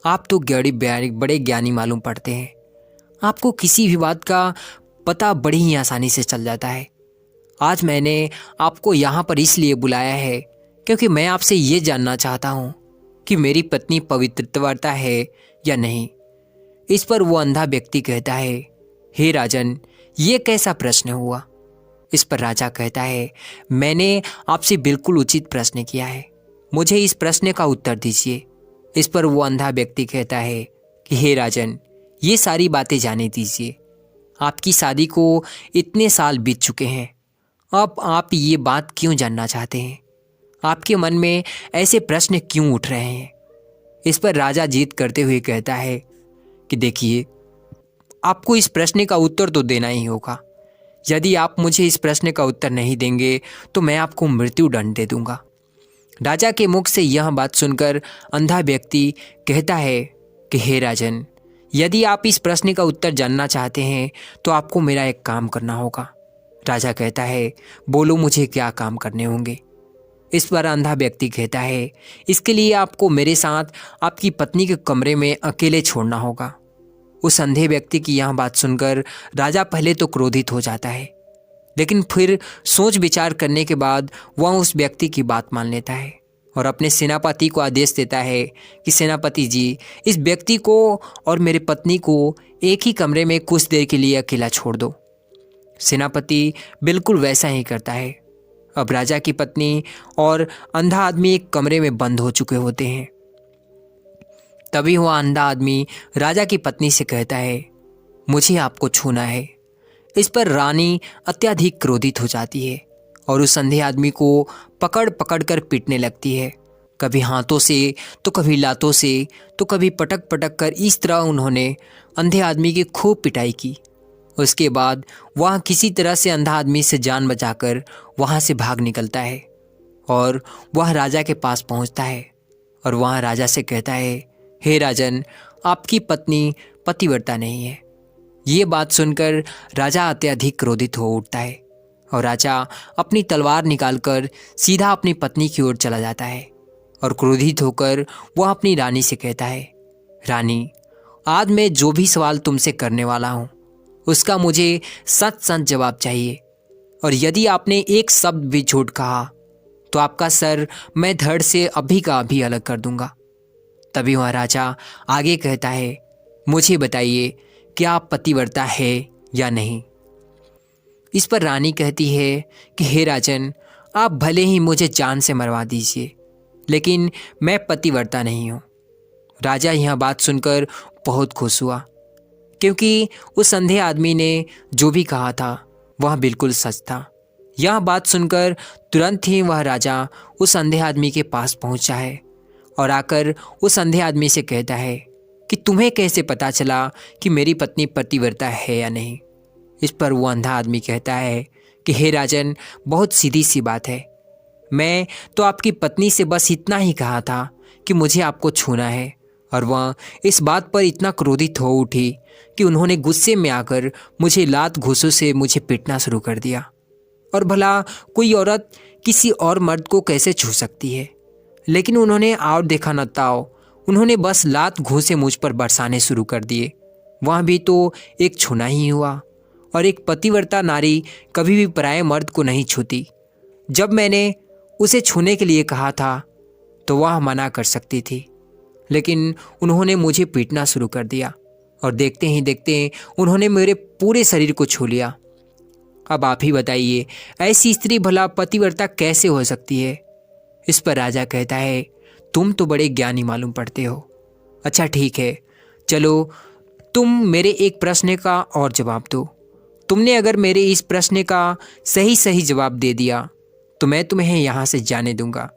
आप तो बड़े ज्ञानी मालूम पड़ते हैं। आपको किसी भी बात का पता बड़ी ही आसानी से चल जाता है। आज मैंने आपको यहाँ पर इसलिए बुलाया है क्योंकि मैं आपसे ये जानना चाहता हूँ कि मेरी पत्नी पवित्रता है या नहीं। इस पर वो अंधा व्यक्ति कहता है, हे राजन, ये कैसा प्रश्न हुआ? इस पर राजा कहता है, मैंने आपसे बिल्कुल उचित प्रश्न किया है, मुझे इस प्रश्न का उत्तर दीजिए। इस पर वो अंधा व्यक्ति कहता है कि हे राजन, ये सारी बातें जाने दीजिए। आपकी शादी को इतने साल बीत चुके हैं, अब आप ये बात क्यों जानना चाहते हैं? आपके मन में ऐसे प्रश्न क्यों उठ रहे हैं? इस पर राजा जीत करते हुए कहता है कि देखिए, आपको इस प्रश्न का उत्तर तो देना ही होगा। यदि आप मुझे इस प्रश्न का उत्तर नहीं देंगे तो मैं आपको मृत्यु दंड दे दूंगा। राजा के मुख से यह बात सुनकर अंधा व्यक्ति कहता है कि हे राजन, यदि आप इस प्रश्न का उत्तर जानना चाहते हैं तो आपको मेरा एक काम करना होगा। राजा कहता है, बोलो मुझे क्या काम करने होंगे? इस पर अंधा व्यक्ति कहता है, इसके लिए आपको मेरे साथ आपकी पत्नी के कमरे में अकेले छोड़ना होगा। उस अंधे व्यक्ति की यह बात सुनकर राजा पहले तो क्रोधित हो जाता है, लेकिन फिर सोच विचार करने के बाद वह उस व्यक्ति की बात मान लेता है और अपने सेनापति को आदेश देता है कि सेनापति जी, इस व्यक्ति को और मेरे पत्नी को एक ही कमरे में कुछ देर के लिए अकेला छोड़ दो। सेनापति बिल्कुल वैसा ही करता है। अब राजा की पत्नी और अंधा आदमी एक कमरे में बंद हो चुके होते हैं। तभी वह अंधा आदमी राजा की पत्नी से कहता है, मुझे आपको छूना है। इस पर रानी अत्यधिक क्रोधित हो जाती है और उस अंधे आदमी को पकड़ पकड़ कर पीटने लगती है, कभी हाथों से तो कभी लातों से तो कभी पटक पटक कर। इस तरह उन्होंने अंधे आदमी की खूब पिटाई की। उसके बाद वह किसी तरह से अंधा आदमी से जान बचाकर वहाँ से भाग निकलता है और वह राजा के पास पहुँचता है और वह राजा से कहता है, हे राजन, आपकी पत्नी पतिव्रता नहीं है। ये बात सुनकर राजा अत्यधिक क्रोधित हो उठता है और राजा अपनी तलवार निकालकर सीधा अपनी पत्नी की ओर चला जाता है और क्रोधित होकर वह अपनी रानी से कहता है, रानी, आज मैं जो भी सवाल तुमसे करने वाला हूँ उसका मुझे सच सच जवाब चाहिए, और यदि आपने एक शब्द भी झूठ कहा तो आपका सर मैं धड़ से अभी का अभी अलग कर दूंगा। तभी वह राजा आगे कहता है, मुझे बताइए कि आप पतिव्रता है या नहीं। इस पर रानी कहती है कि हे राजन, आप भले ही मुझे जान से मरवा दीजिए, लेकिन मैं पतिव्रता नहीं हूँ। राजा यह बात सुनकर बहुत खुश हुआ, क्योंकि उस अंधे आदमी ने जो भी कहा था वह बिल्कुल सच था। यह बात सुनकर तुरंत ही वह राजा उस अंधे आदमी के पास पहुंचा है और आकर उस अंधे आदमी से कहता है कि तुम्हें कैसे पता चला कि मेरी पत्नी पतिव्रता है या नहीं। इस पर वो अंधा आदमी कहता है कि हे राजन, बहुत सीधी सी बात है। मैं तो आपकी पत्नी से बस इतना ही कहा था कि मुझे आपको छूना है, और वह इस बात पर इतना क्रोधित हो उठी कि उन्होंने गुस्से में आकर मुझे लात घूंसों से मुझे पीटना शुरू कर दिया। और भला कोई औरत किसी और मर्द को कैसे छू सकती है? लेकिन उन्होंने और देखा न ताओ, उन्होंने बस लात घूंसे मुझ पर बरसाने शुरू कर दिए। वह भी तो एक छूना ही हुआ, और एक पतिव्रता नारी कभी भी पराये मर्द को नहीं छूती। जब मैंने उसे छूने के लिए कहा था तो वह मना कर सकती थी, लेकिन उन्होंने मुझे पीटना शुरू कर दिया और देखते ही देखते उन्होंने मेरे पूरे शरीर को छू लिया। अब आप ही बताइए, ऐसी स्त्री भला पतिव्रता कैसे हो सकती है? इस पर राजा कहता है, तुम तो बड़े ज्ञानी मालूम पड़ते हो। अच्छा ठीक है, चलो तुम मेरे एक प्रश्न का और जवाब दो। तुमने अगर मेरे इस प्रश्न का सही सही जवाब दे दिया तो मैं तुम्हें यहाँ से जाने दूंगा।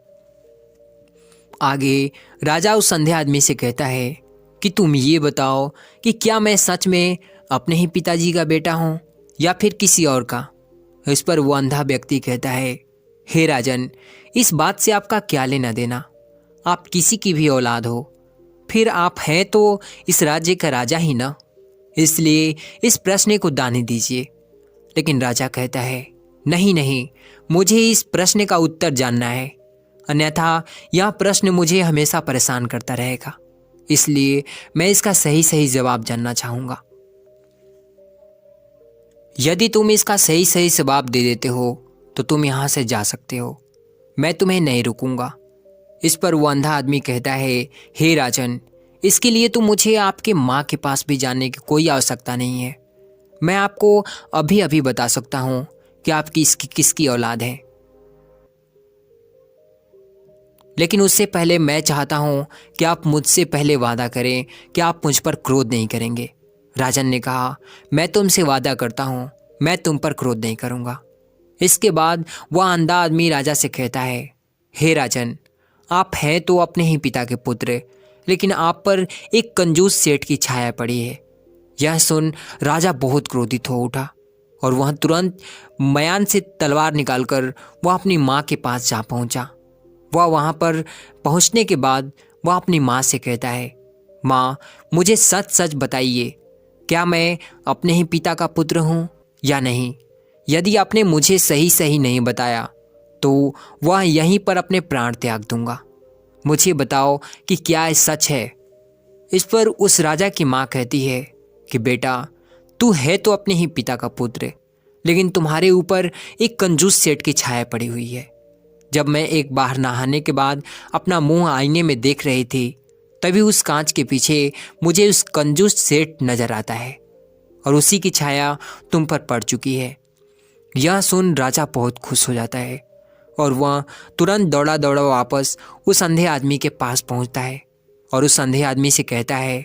आगे राजा उस अंधे आदमी से कहता है कि तुम ये बताओ कि क्या मैं सच में अपने ही पिताजी का बेटा हूँ या फिर किसी और का? इस पर वो अंधा व्यक्ति कहता है, हे राजन, इस बात से आपका क्या लेना देना? आप किसी की भी औलाद हो, फिर आप हैं तो इस राज्य का राजा ही ना, इसलिए इस प्रश्न को दाने दीजिए। लेकिन राजा कहता है, नहीं नहीं, मुझे इस प्रश्न का उत्तर जानना है, अन्यथा यह प्रश्न मुझे हमेशा परेशान करता रहेगा, इसलिए मैं इसका सही सही जवाब जानना चाहूँगा। यदि तुम इसका सही सही जवाब दे देते हो तो तुम यहाँ से जा सकते हो, मैं तुम्हें नहीं रुकूंगा। इस पर वो अंधा आदमी कहता है, हे राजन, इसके लिए तो मुझे आपके माँ के पास भी जाने की कोई आवश्यकता नहीं है। मैं आपको अभी अभी बता सकता हूँ कि आपकी किसकी औलाद है। लेकिन उससे पहले मैं चाहता हूँ कि आप मुझसे पहले वादा करें कि आप मुझ पर क्रोध नहीं करेंगे। राजन ने कहा, मैं तुमसे वादा करता हूँ, मैं तुम पर क्रोध नहीं करूँगा। इसके बाद वह अंधा आदमी राजा से कहता है, हे राजन, आप हैं तो अपने ही पिता के पुत्र, लेकिन आप पर एक कंजूस सेठ की छाया पड़ी है। यह सुन राजा बहुत क्रोधित हो उठा और वह तुरंत मयान से तलवार निकालकर वह अपनी माँ के पास जा पहुँचा। वह वहाँ पर पहुँचने के बाद वह अपनी माँ से कहता है, माँ, मुझे सच सच बताइए, क्या मैं अपने ही पिता का पुत्र हूँ या नहीं? यदि आपने मुझे सही सही नहीं बताया तो वह यहीं पर अपने प्राण त्याग दूंगा। मुझे बताओ कि क्या ये सच है? इस पर उस राजा की माँ कहती है कि बेटा, तू है तो अपने ही पिता का पुत्र, लेकिन तुम्हारे ऊपर एक कंजूस सेठ की छाया पड़ी हुई है। जब मैं एक बार नहाने के बाद अपना मुंह आईने में देख रही थी, तभी उस कांच के पीछे मुझे उस कंजूस सेठ नजर आता है और उसी की छाया तुम पर पड़ चुकी है। यह सुन राजा बहुत खुश हो जाता है और वह तुरंत दौड़ा दौड़ा वापस उस अंधे आदमी के पास पहुंचता है और उस अंधे आदमी से कहता है,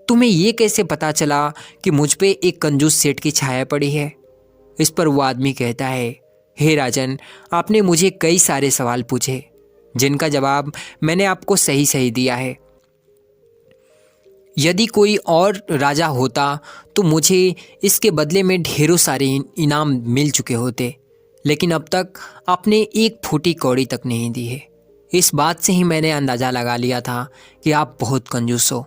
तुम्हें ये कैसे पता चला कि मुझ पे एक कंजूस सेठ की छाया पड़ी है? इस पर वो आदमी कहता है, हे राजन, आपने मुझे कई सारे सवाल पूछे जिनका जवाब मैंने आपको सही सही दिया है। यदि कोई और राजा होता तो मुझे इसके बदले में ढेरों सारे इनाम मिल चुके होते, लेकिन अब तक आपने एक फूटी कौड़ी तक नहीं दी है। इस बात से ही मैंने अंदाज़ा लगा लिया था कि आप बहुत कंजूस हो।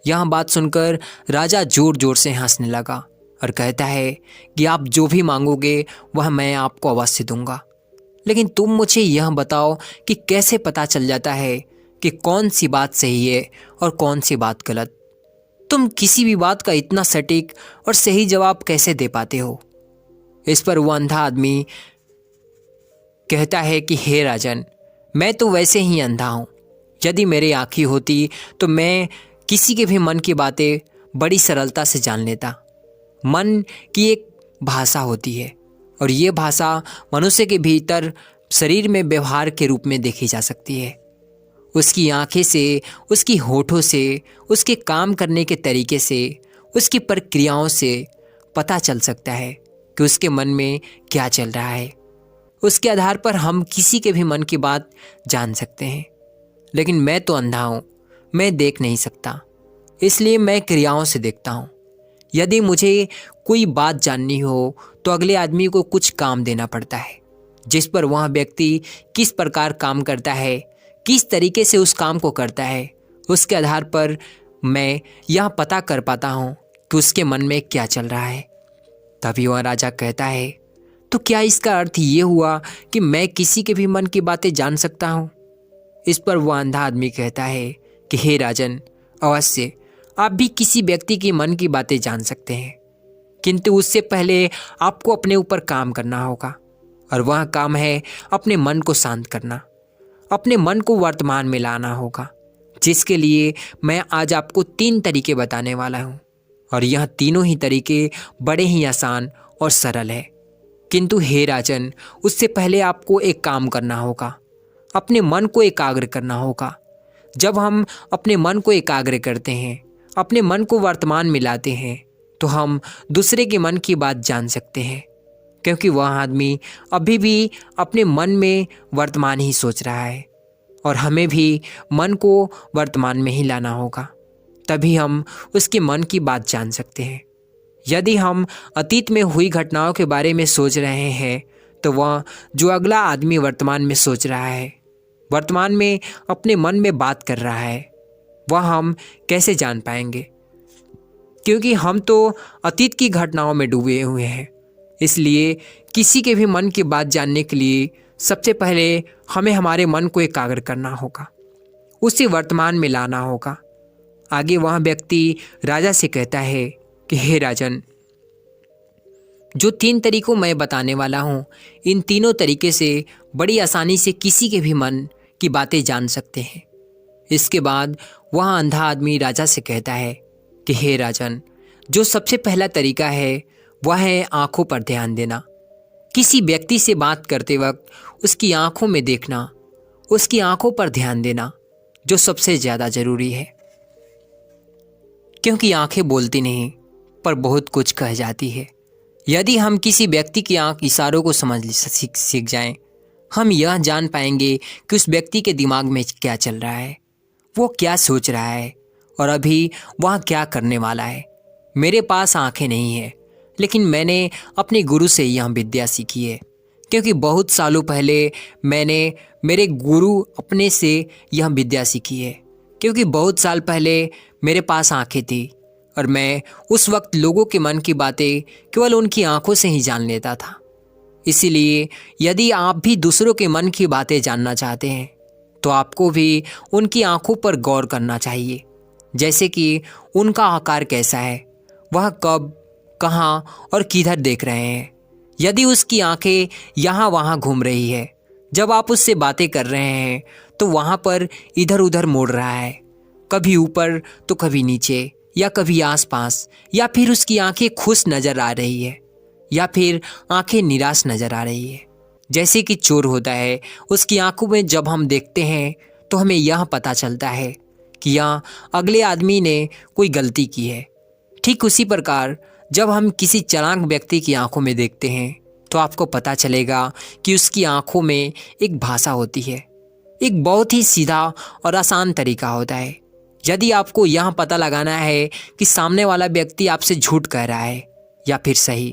यह बात सुनकर राजा जोर जोर से हंसने लगा और कहता है कि आप जो भी मांगोगे वह मैं आपको अवश्य दूंगा, लेकिन तुम मुझे यह बताओ कि कैसे पता चल जाता है कि कौन सी बात सही है और कौन सी बात गलत? तुम किसी भी बात का इतना सटीक और सही जवाब कैसे दे पाते हो? इस पर वह अंधा आदमी कहता है कि हे राजन, मैं तो वैसे ही अंधा हूँ। यदि मेरी आँखें होती तो मैं किसी के भी मन की बातें बड़ी सरलता से जान लेता। मन की एक भाषा होती है और ये भाषा मनुष्य के भीतर शरीर में व्यवहार के रूप में देखी जा सकती है। उसकी आंखें से, उसकी होठों से, उसके काम करने के तरीके से, उसकी प्रक्रियाओं से पता चल सकता है कि उसके मन में क्या चल रहा है। उसके आधार पर हम किसी के भी मन की बात जान सकते हैं। लेकिन मैं तो अंधा हूँ, मैं देख नहीं सकता, इसलिए मैं क्रियाओं से देखता हूँ। यदि मुझे कोई बात जाननी हो तो अगले आदमी को कुछ काम देना पड़ता है, जिस पर वह व्यक्ति किस प्रकार काम करता है, किस तरीके से उस काम को करता है, उसके आधार पर मैं यह पता कर पाता हूँ कि उसके मन में क्या चल रहा है। तभी वह राजा कहता है, तो क्या इसका अर्थ ये हुआ कि मैं किसी के भी मन की बातें जान सकता हूँ? इस पर वह अंधा आदमी कहता है कि हे राजन, अवश्य आप भी किसी व्यक्ति के मन की बातें जान सकते हैं, किंतु उससे पहले आपको अपने ऊपर काम करना होगा और वह काम है अपने मन को शांत करना, अपने मन को वर्तमान में लाना होगा, जिसके लिए मैं आज आपको 3 तरीके बताने वाला हूँ और यह तीनों ही तरीके बड़े ही आसान और सरल है। किंतु हे राजन, उससे पहले आपको एक काम करना होगा, अपने मन को एकाग्र करना होगा। जब हम अपने मन को एकाग्र करते हैं, अपने मन को वर्तमान में लाते हैं, तो हम दूसरे के मन की बात जान सकते हैं, क्योंकि वह आदमी अभी भी अपने मन में वर्तमान ही सोच रहा है और हमें भी मन को वर्तमान में ही लाना होगा, तभी हम उसके मन की बात जान सकते हैं। यदि हम अतीत में हुई घटनाओं के बारे में सोच रहे हैं तो वह जो अगला आदमी वर्तमान में सोच रहा है, वर्तमान में अपने मन में बात कर रहा है, वह हम कैसे जान पाएंगे? क्योंकि हम तो अतीत की घटनाओं में डूबे हुए हैं। इसलिए किसी के भी मन की बात जानने के लिए सबसे पहले हमें हमारे मन को एकाग्र करना होगा, उसे वर्तमान में लाना होगा। आगे वह व्यक्ति राजा से कहता है कि हे राजन, जो 3 तरीकों मैं बताने वाला हूँ, इन तीनों तरीके से बड़ी आसानी से किसी के भी मन की बातें जान सकते हैं। इसके बाद वह अंधा आदमी राजा से कहता है कि हे राजन, जो सबसे पहला तरीका है वह है आंखों पर ध्यान देना। किसी व्यक्ति से बात करते वक्त उसकी आंखों में देखना, उसकी आंखों पर ध्यान देना जो सबसे ज़्यादा ज़रूरी है, क्योंकि आंखें बोलती नहीं पर बहुत कुछ कह जाती है। यदि हम किसी व्यक्ति की आंख इशारों को समझ सीख जाएं, हम यह जान पाएंगे कि उस व्यक्ति के दिमाग में क्या चल रहा है, वो क्या सोच रहा है और अभी वह क्या करने वाला है। मेरे पास आंखें नहीं है, लेकिन मैंने अपने गुरु से यह विद्या सीखी है, क्योंकि बहुत सालों पहले मैंने मेरे गुरु अपने से यह विद्या सीखी है। क्योंकि बहुत साल पहले मेरे पास आंखें थी और मैं उस वक्त लोगों के मन की बातें केवल उनकी आंखों से ही जान लेता था। इसीलिए यदि आप भी दूसरों के मन की बातें जानना चाहते हैं तो आपको भी उनकी आंखों पर गौर करना चाहिए, जैसे कि उनका आकार कैसा है, वह कब, कहाँ और किधर देख रहे हैं। यदि उसकी आंखें यहाँ वहाँ घूम रही है, जब आप उससे बातें कर रहे हैं तो वहाँ पर इधर उधर मुड़ रहा है, कभी ऊपर तो कभी नीचे या कभी आसपास, या फिर उसकी आंखें खुश नजर आ रही है या फिर आंखें निराश नजर आ रही है। जैसे कि चोर होता है, उसकी आंखों में जब हम देखते हैं तो हमें यह पता चलता है कि यहाँ अगले आदमी ने कोई गलती की है। ठीक उसी प्रकार जब हम किसी चालाक व्यक्ति की आंखों में देखते हैं तो आपको पता चलेगा कि उसकी आंखों में एक भाषा होती है। एक बहुत ही सीधा और आसान तरीका होता है। यदि आपको यह पता लगाना है कि सामने वाला व्यक्ति आपसे झूठ कह रहा है या फिर सही,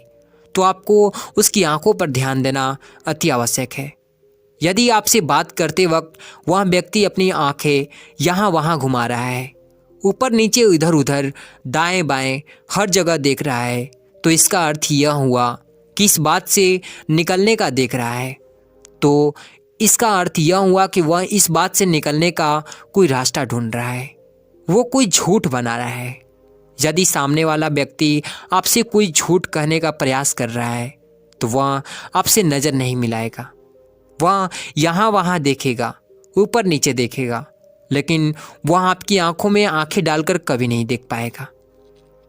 तो आपको उसकी आंखों पर ध्यान देना अति आवश्यक है। यदि आपसे बात करते वक्त वह व्यक्ति अपनी आंखें यहाँ वहाँ घुमा रहा है, ऊपर नीचे इधर उधर दाएं बाएं हर जगह देख रहा है, तो इसका अर्थ यह हुआ कि इस बात से निकलने का देख रहा है। तो इसका अर्थ यह हुआ कि वह इस बात से निकलने का कोई रास्ता ढूंढ रहा है, वो कोई झूठ बना रहा है। यदि सामने वाला व्यक्ति आपसे कोई झूठ कहने का प्रयास कर रहा है तो वह आपसे नज़र नहीं मिलाएगा, वह यहाँ वहाँ देखेगा, ऊपर नीचे देखेगा, लेकिन वह आपकी आंखों में आंखें डालकर कभी नहीं देख पाएगा,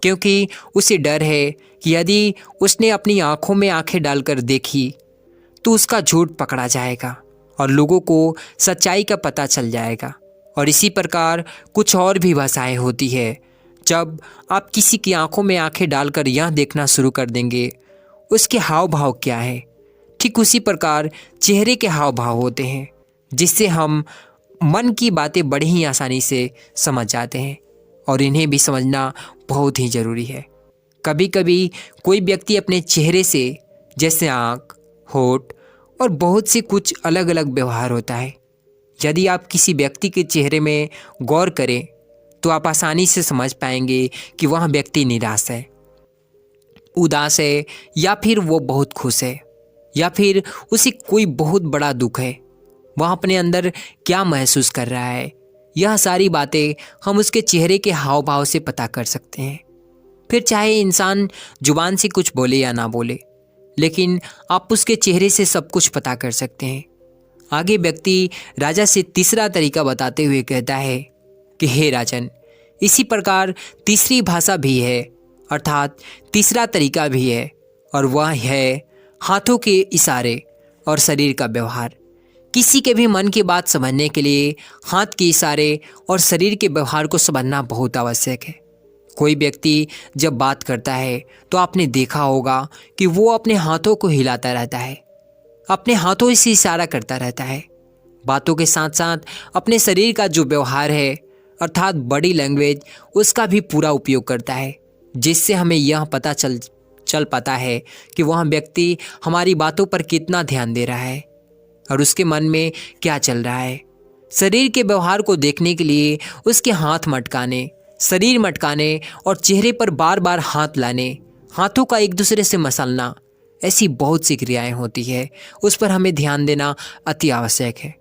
क्योंकि उसे डर है कि यदि उसने अपनी आंखों में आंखें डालकर देखी तो उसका झूठ पकड़ा जाएगा और लोगों को सच्चाई का पता चल जाएगा। और इसी प्रकार कुछ और भी भाषाएं होती है। जब आप किसी की आंखों में आंखें डालकर यह देखना शुरू कर देंगे उसके हाव भाव क्या है, ठीक उसी प्रकार चेहरे के हाव भाव होते हैं, जिससे हम मन की बातें बड़ी ही आसानी से समझ जाते हैं और इन्हें भी समझना बहुत ही ज़रूरी है। कभी कभी कोई व्यक्ति अपने चेहरे से, जैसे आँख, होठ और बहुत से कुछ अलग अलग व्यवहार होता है। यदि आप किसी व्यक्ति के चेहरे में गौर करें तो आप आसानी से समझ पाएंगे कि वह व्यक्ति निराश है, उदास है, या फिर वो बहुत खुश है, या फिर उसे कोई बहुत बड़ा दुख है। वह अपने अंदर क्या महसूस कर रहा है, यह सारी बातें हम उसके चेहरे के हाव भाव से पता कर सकते हैं। फिर चाहे इंसान जुबान से कुछ बोले या ना बोले, लेकिन आप उसके चेहरे से सब कुछ पता कर सकते हैं। आगे व्यक्ति राजा से तीसरा तरीका बताते हुए कहता है कि हे राजन, इसी प्रकार तीसरी भाषा भी है, अर्थात तीसरा तरीका भी है, और वह है हाथों के इशारे और शरीर का व्यवहार। किसी के भी मन की बात समझने के लिए हाथ के इशारे और शरीर के व्यवहार को समझना बहुत आवश्यक है। कोई व्यक्ति जब बात करता है तो आपने देखा होगा कि वो अपने हाथों को हिलाता रहता है, अपने हाथों से इशारा करता रहता है। बातों के साथ साथ अपने शरीर का जो व्यवहार है, अर्थात बॉडी लैंग्वेज, उसका भी पूरा उपयोग करता है, जिससे हमें यह पता चल पाता है कि वह व्यक्ति हमारी बातों पर कितना ध्यान दे रहा है और उसके मन में क्या चल रहा है। शरीर के व्यवहार को देखने के लिए उसके हाथ मटकाने, शरीर मटकाने और चेहरे पर बार बार हाथ लाने, हाथों का एक दूसरे से मसलना, ऐसी बहुत सी क्रियाएं होती है, उस पर हमें ध्यान देना अति आवश्यक है।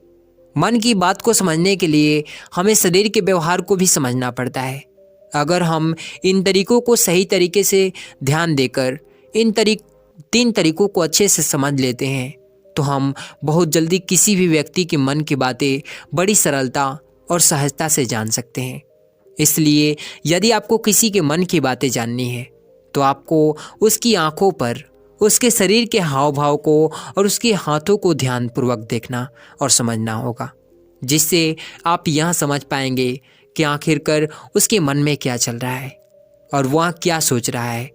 मन की बात को समझने के लिए हमें शरीर के व्यवहार को भी समझना पड़ता है। अगर हम इन तरीकों को सही तरीके से ध्यान देकर इन तीन तरीकों को अच्छे से समझ लेते हैं तो हम बहुत जल्दी किसी भी व्यक्ति के मन की बातें बड़ी सरलता और सहजता से जान सकते हैं। इसलिए यदि आपको किसी के मन की बातें जाननी है तो आपको उसकी आंखों पर, उसके शरीर के हाव भाव को और उसके हाथों को ध्यानपूर्वक देखना और समझना होगा। जिससे आप यह समझ पाएंगे कि आखिरकार उसके मन में क्या चल रहा है और वह क्या सोच रहा है।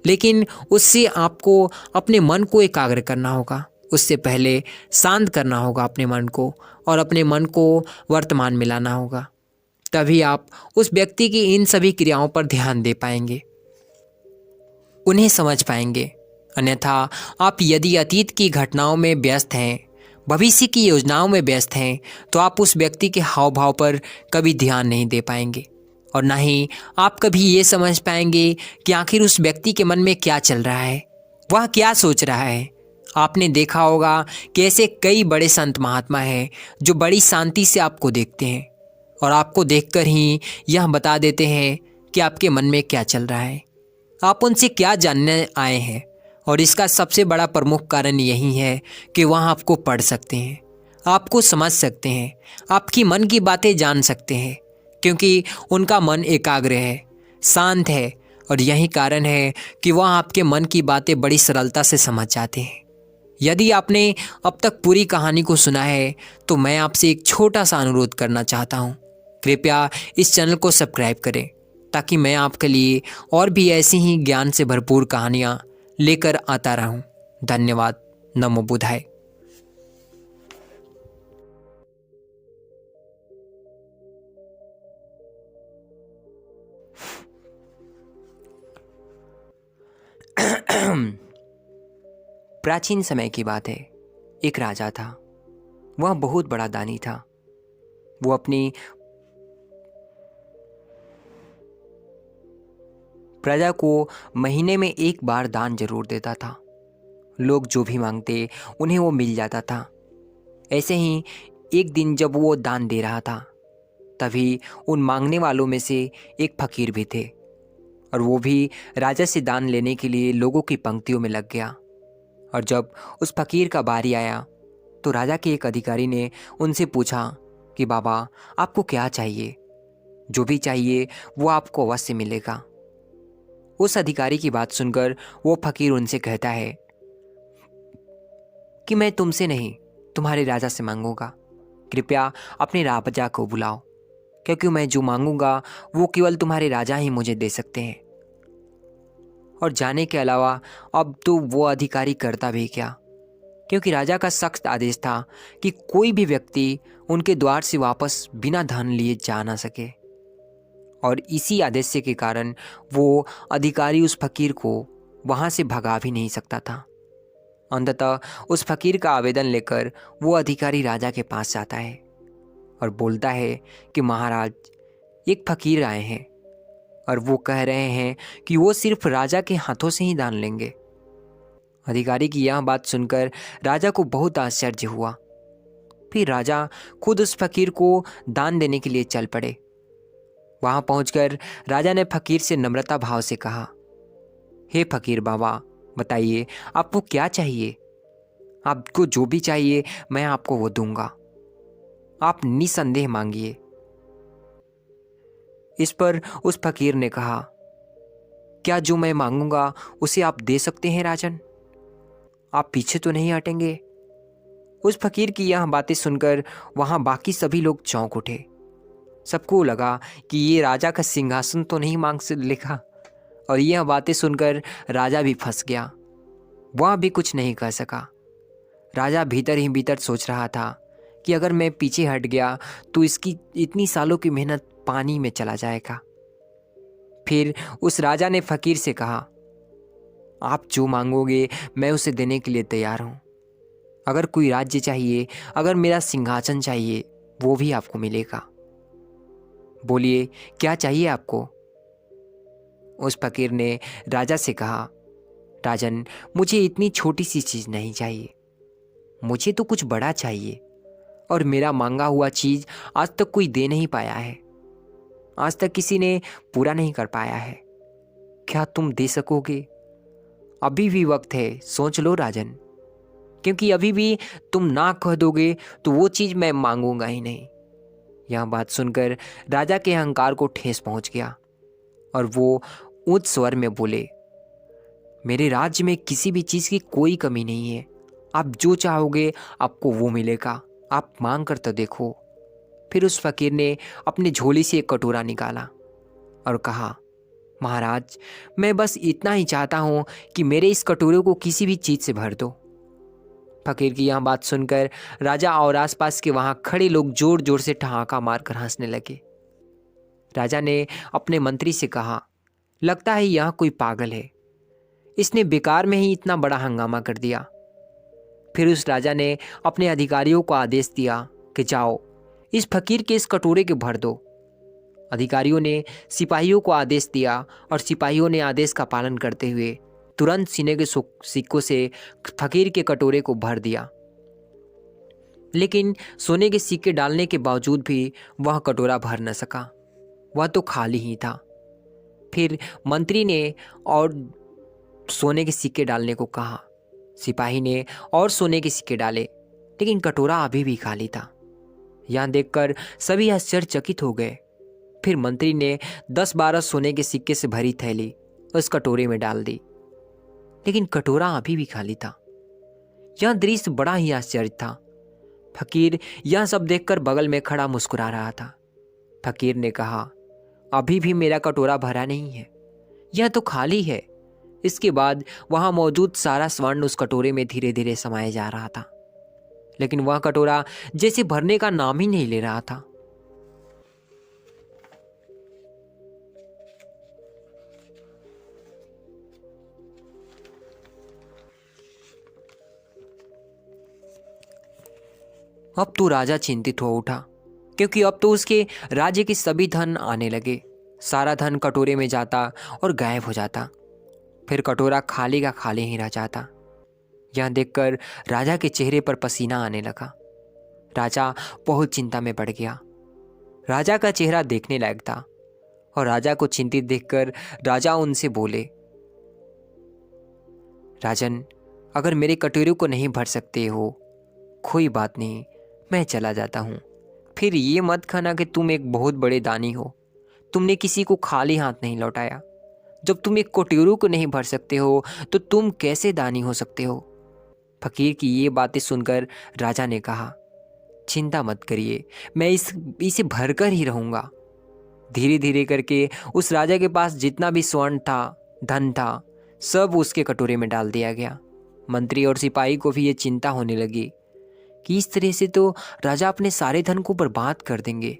लेकिन उससे आपको अपने मन को एकाग्र करना होगा। उससे पहले शांत करना होगा अपने मन को और अपने मन को वर्तमान में लाना होगा। तभी आप उस व्यक्ति की इन सभी क्रियाओं पर ध्यान दे पाएंगे, उन्हें समझ पाएंगे। अन्यथा आप यदि अतीत की घटनाओं में व्यस्त हैं, भविष्य की योजनाओं में व्यस्त हैं, तो आप उस व्यक्ति के हाव भाव पर कभी ध्यान नहीं दे पाएंगे और ना ही आप कभी ये समझ पाएंगे कि आखिर उस व्यक्ति के मन में क्या चल रहा है, वह क्या सोच रहा है। आपने देखा होगा कि ऐसे कई बड़े संत महात्मा हैं जो बड़ी शांति से आपको देखते हैं और आपको देखकर ही यह बता देते हैं कि आपके मन में क्या चल रहा है, आप उनसे क्या जानने आए हैं। और इसका सबसे बड़ा प्रमुख कारण यही है कि वह आपको पढ़ सकते हैं, आपको समझ सकते हैं, आपकी मन की बातें जान सकते हैं, क्योंकि उनका मन एकाग्र है, शांत है। और यही कारण है कि वह आपके मन की बातें बड़ी सरलता से समझ जाते हैं। यदि आपने अब तक पूरी कहानी को सुना है तो मैं आपसे एक छोटा सा अनुरोध करना चाहता हूँ। कृपया इस चैनल को सब्सक्राइब करें ताकि मैं आपके लिए और भी ऐसी ही ज्ञान से भरपूर कहानियाँ लेकर आता रहूं। धन्यवाद। नमो बुद्धाय। प्राचीन समय की बात है। एक राजा था, वह बहुत बड़ा दानी था। वो अपनी प्रजा को महीने में एक बार दान जरूर देता था। लोग जो भी मांगते उन्हें वो मिल जाता था। ऐसे ही एक दिन जब वो दान दे रहा था, तभी उन मांगने वालों में से एक फकीर भी थे और वो भी राजा से दान लेने के लिए लोगों की पंक्तियों में लग गया। और जब उस फकीर का बारी आया तो राजा के एक अधिकारी ने उनसे पूछा कि बाबा, आपको क्या चाहिए? जो भी चाहिए वो आपको अवश्य मिलेगा। उस अधिकारी की बात सुनकर वो फकीर उनसे कहता है कि मैं तुमसे नहीं, तुम्हारे राजा से मांगूंगा। कृपया अपने राजा को बुलाओ, क्योंकि मैं जो मांगूंगा वो केवल तुम्हारे राजा ही मुझे दे सकते हैं। और जाने के अलावा अब तो वो अधिकारी करता भी क्या, क्योंकि राजा का सख्त आदेश था कि कोई भी व्यक्ति उनके द्वार से वापस बिना धन लिए जा ना सके। और इसी आदेश के कारण वो अधिकारी उस फकीर को वहाँ से भगा भी नहीं सकता था। अंततः उस फकीर का आवेदन लेकर वो अधिकारी राजा के पास जाता है और बोलता है कि महाराज, एक फकीर आए हैं और वो कह रहे हैं कि वो सिर्फ राजा के हाथों से ही दान लेंगे। अधिकारी की यह बात सुनकर राजा को बहुत आश्चर्य हुआ। फिर राजा खुद उस फकीर को दान देने के लिए चल पड़े। वहां पहुंचकर राजा ने फकीर से नम्रता भाव से कहा, हे फकीर बाबा, बताइए आपको क्या चाहिए? आपको जो भी चाहिए मैं आपको वो दूंगा, आप निसंदेह मांगिए। इस पर उस फकीर ने कहा, क्या जो मैं मांगूंगा उसे आप दे सकते हैं राजन? आप पीछे तो नहीं हटेंगे? उस फकीर की यह बातें सुनकर वहां बाकी सभी लोग चौंक उठे। सबको लगा कि ये राजा का सिंहासन तो नहीं मांग से लेगा। और यह बातें सुनकर राजा भी फंस गया, वह भी कुछ नहीं कह सका। राजा भीतर ही भीतर सोच रहा था कि अगर मैं पीछे हट गया तो इसकी इतनी सालों की मेहनत पानी में चला जाएगा। फिर उस राजा ने फकीर से कहा, आप जो मांगोगे मैं उसे देने के लिए तैयार हूं। अगर कोई राज्य चाहिए, अगर मेरा सिंहासन चाहिए, वो भी आपको मिलेगा। बोलिए, क्या चाहिए आपको? उस फकीर ने राजा से कहा, राजन, मुझे इतनी छोटी सी चीज नहीं चाहिए, मुझे तो कुछ बड़ा चाहिए। और मेरा मांगा हुआ चीज आज तक कोई दे नहीं पाया है, आज तक किसी ने पूरा नहीं कर पाया है। क्या तुम दे सकोगे? अभी भी वक्त है, सोच लो राजन, क्योंकि अभी भी तुम ना कह दोगे तो वो चीज मैं मांगूंगा ही नहीं। यह बात सुनकर राजा के अहंकार को ठेस पहुंच गया और वो ऊंच स्वर में बोले, मेरे राज्य में किसी भी चीज की कोई कमी नहीं है, आप जो चाहोगे आपको वो मिलेगा, आप मांग कर तो देखो। फिर उस फकीर ने अपनी झोली से एक कटोरा निकाला और कहा, महाराज, मैं बस इतना ही चाहता हूँ कि मेरे इस कटोरे को किसी भी चीज़ से भर दो। फकीर की यह बात सुनकर राजा और आसपास के वहां खड़े लोग जोर जोर से ठहाका मारकर हंसने लगे। राजा ने अपने मंत्री से कहा, लगता है यह कोई पागल है, इसने बेकार में ही इतना बड़ा हंगामा कर दिया। फिर उस राजा ने अपने अधिकारियों को आदेश दिया कि जाओ, इस फकीर के इस कटोरे के भर दो। अधिकारियों ने सिपाहियों को आदेश दिया और सिपाहियों ने आदेश का पालन करते हुए तुरंत सीने के सिक्कों से फकीर के कटोरे को भर दिया। लेकिन सोने के सिक्के डालने के बावजूद भी वह कटोरा भर न सका, वह तो खाली ही था। फिर मंत्री ने और सोने के सिक्के डालने को कहा। सिपाही ने और सोने के सिक्के डाले, लेकिन कटोरा अभी भी खाली था। यह देखकर सभी आश्चर्यचकित हो गए। फिर मंत्री ने 10-12 सोने के सिक्के से भरी थैली उस कटोरे में डाल दी, लेकिन कटोरा अभी भी खाली था। यह दृश्य बड़ा ही आश्चर्य था। फकीर यह सब देखकर बगल में खड़ा मुस्कुरा रहा था। फकीर ने कहा, अभी भी मेरा कटोरा भरा नहीं है, यह तो खाली है। इसके बाद वहां मौजूद सारा स्वर्ण उस कटोरे में धीरे धीरे समाया जा रहा था, लेकिन वह कटोरा जैसे भरने का नाम ही नहीं ले रहा था। अब तो राजा चिंतित हो उठा, क्योंकि अब तो उसके राज्य के सभी धन आने लगे। सारा धन कटोरे में जाता और गायब हो जाता, फिर कटोरा खाली का खाली ही रह जाता। यह देखकर राजा के चेहरे पर पसीना आने लगा। राजा बहुत चिंता में पड़ गया। राजा का चेहरा देखने लायक था और राजा को चिंतित देखकर राजा उनसे बोले, राजन, अगर मेरे कटोरे को नहीं भर सकते हो, कोई बात नहीं, मैं चला जाता हूँ। फिर ये मत कहना कि तुम एक बहुत बड़े दानी हो, तुमने किसी को खाली हाथ नहीं लौटाया। जब तुम एक कटोरे को नहीं भर सकते हो तो तुम कैसे दानी हो सकते हो? फकीर की ये बातें सुनकर राजा ने कहा, चिंता मत करिए, मैं इसे भरकर ही रहूंगा। धीरे धीरे करके उस राजा के पास जितना भी स्वर्ण था, धन था, सब उसके कटोरे में डाल दिया गया। मंत्री और सिपाही को भी ये चिंता होने लगी कि इस तरह से तो राजा अपने सारे धन को बर्बाद कर देंगे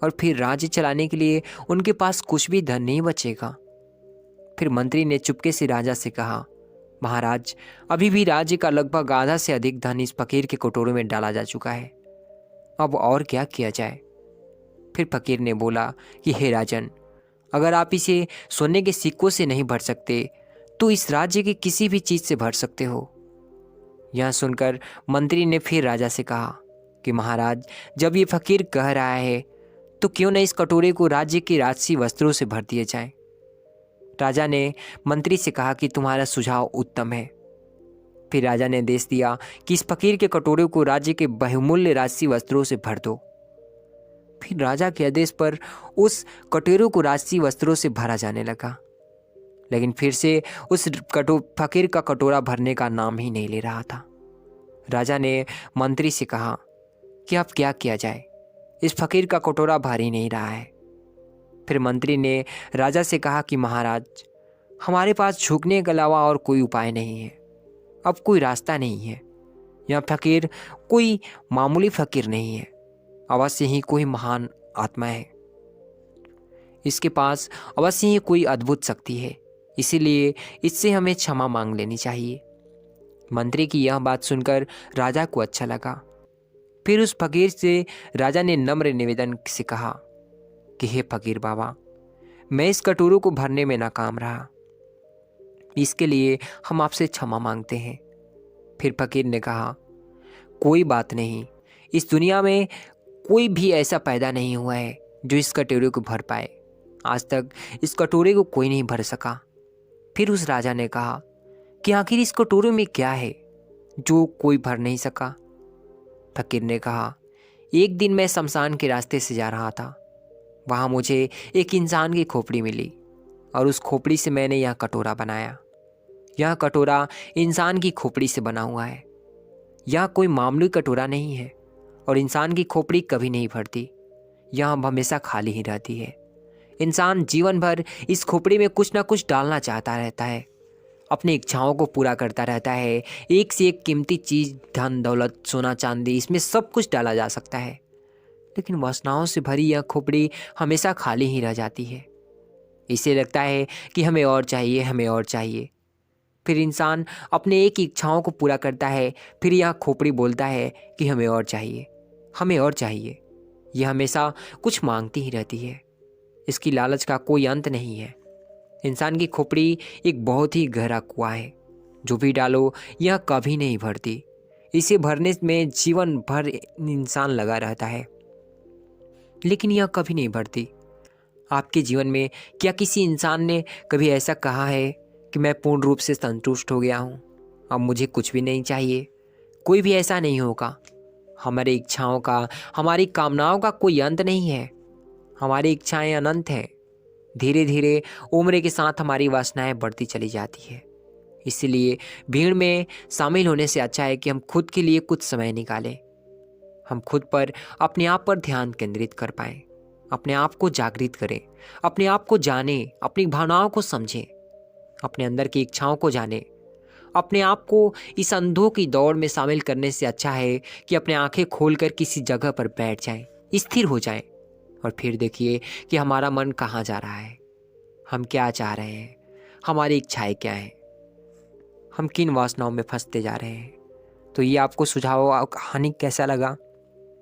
और फिर राज्य चलाने के लिए उनके पास कुछ भी धन नहीं बचेगा। फिर मंत्री ने चुपके से राजा से कहा, महाराज, अभी भी राज्य का लगभग आधा से अधिक धन इस फकीर के कटोरे में डाला जा चुका है, अब और क्या किया जाए? फिर फकीर ने बोला कि हे राजन, अगर आप इसे सोने के सिक्कों से नहीं भर सकते तो इस राज्य की किसी भी चीज से भर सकते हो। यह सुनकर मंत्री ने फिर राजा से कहा कि महाराज, जब ये फकीर कह रहा है तो क्यों न इस कटोरे को राज्य के राजसी वस्त्रों से भर दिए जाए। राजा ने मंत्री से कहा कि तुम्हारा सुझाव उत्तम है। फिर राजा ने आदेश दिया कि इस फकीर के कटोरे को राज्य के बहुमूल्य राजसी वस्त्रों से भर दो। फिर राजा के आदेश पर उस कटोरे को राजसी वस्त्रों से भरा जाने लगा, लेकिन फिर से उस फकीर का कटोरा भरने का नाम ही नहीं ले रहा था। राजा ने मंत्री से कहा कि अब क्या किया जाए, इस फकीर का कटोरा भर ही नहीं रहा है। फिर मंत्री ने राजा से कहा कि महाराज, हमारे पास झुकने के अलावा और कोई उपाय नहीं है, अब कोई रास्ता नहीं है। यह फकीर कोई मामूली फकीर नहीं है, अवश्य ही कोई महान आत्मा है, इसके पास अवश्य ही कोई अद्भुत शक्ति है, इसीलिए इससे हमें क्षमा मांग लेनी चाहिए। मंत्री की यह बात सुनकर राजा को अच्छा लगा। फिर उस फकीर से राजा ने नम्र निवेदन से कहा कि हे फकीर बाबा, मैं इस कटोरे को भरने में नाकाम रहा, इसके लिए हम आपसे क्षमा मांगते हैं। फिर फकीर ने कहा, कोई बात नहीं, इस दुनिया में कोई भी ऐसा पैदा नहीं हुआ है जो इस कटोरे को भर पाए। आज तक इस कटोरे को कोई नहीं भर सका। फिर उस राजा ने कहा कि आखिर इस कटोरे में क्या है जो कोई भर नहीं सका। फकीर ने कहा, एक दिन मैं शमशान के रास्ते से जा रहा था, वहाँ मुझे एक इंसान की खोपड़ी मिली और उस खोपड़ी से मैंने यह कटोरा बनाया। यह कटोरा इंसान की खोपड़ी से बना हुआ है। यह कोई मामूली कटोरा नहीं है और इंसान की खोपड़ी कभी नहीं भरती। यह हमेशा खाली ही रहती है। इंसान जीवन भर इस खोपड़ी में कुछ ना कुछ डालना चाहता रहता है, अपनी इच्छाओं को पूरा करता रहता है। एक से एक कीमती चीज, धन दौलत, सोना चांदी, इसमें सब कुछ डाला जा सकता है, लेकिन वासनाओं से भरी यह खोपड़ी हमेशा खाली ही रह जाती है। इसे लगता है कि हमें और चाहिए, हमें और चाहिए। फिर इंसान अपने एक इच्छाओं को पूरा करता है, फिर यह खोपड़ी बोलता है कि हमें और चाहिए, हमें और चाहिए। यह हमेशा कुछ मांगती ही रहती है। इसकी लालच का कोई अंत नहीं है। इंसान की खोपड़ी एक बहुत ही गहरा कुआं है, जो भी डालो यह कभी नहीं भरती। इसे भरने में जीवन भर इंसान लगा रहता है, लेकिन यह कभी नहीं भरती। आपके जीवन में क्या किसी इंसान ने कभी ऐसा कहा है कि मैं पूर्ण रूप से संतुष्ट हो गया हूँ, अब मुझे कुछ भी नहीं चाहिए? कोई भी ऐसा नहीं होगा। हमारी इच्छाओं का, हमारी कामनाओं का कोई अंत नहीं है। हमारी इच्छाएं अनंत हैं। धीरे धीरे उम्र के साथ हमारी वासनाएं बढ़ती चली जाती है। इसलिए भीड़ में शामिल होने से अच्छा है कि हम खुद के लिए कुछ समय निकालें। हम खुद पर, अपने आप पर ध्यान केंद्रित कर पाएं, अपने आप को जागृत करें, अपने आप को जानें, अपनी भावनाओं को समझें, अपने अंदर की इच्छाओं को जानें। अपने आप को इस अंधों की दौड़ में शामिल करने से अच्छा है कि अपने आंखें खोलकर किसी जगह पर बैठ जाएं, स्थिर हो जाएं, और फिर देखिए कि हमारा मन कहाँ जा रहा है, हम क्या चाह रहे हैं, हमारी इच्छाएं क्या हैं, हम किन वासनाओं में फंसते जा रहे हैं। तो ये आपको सुझाव और कहानी कैसा लगा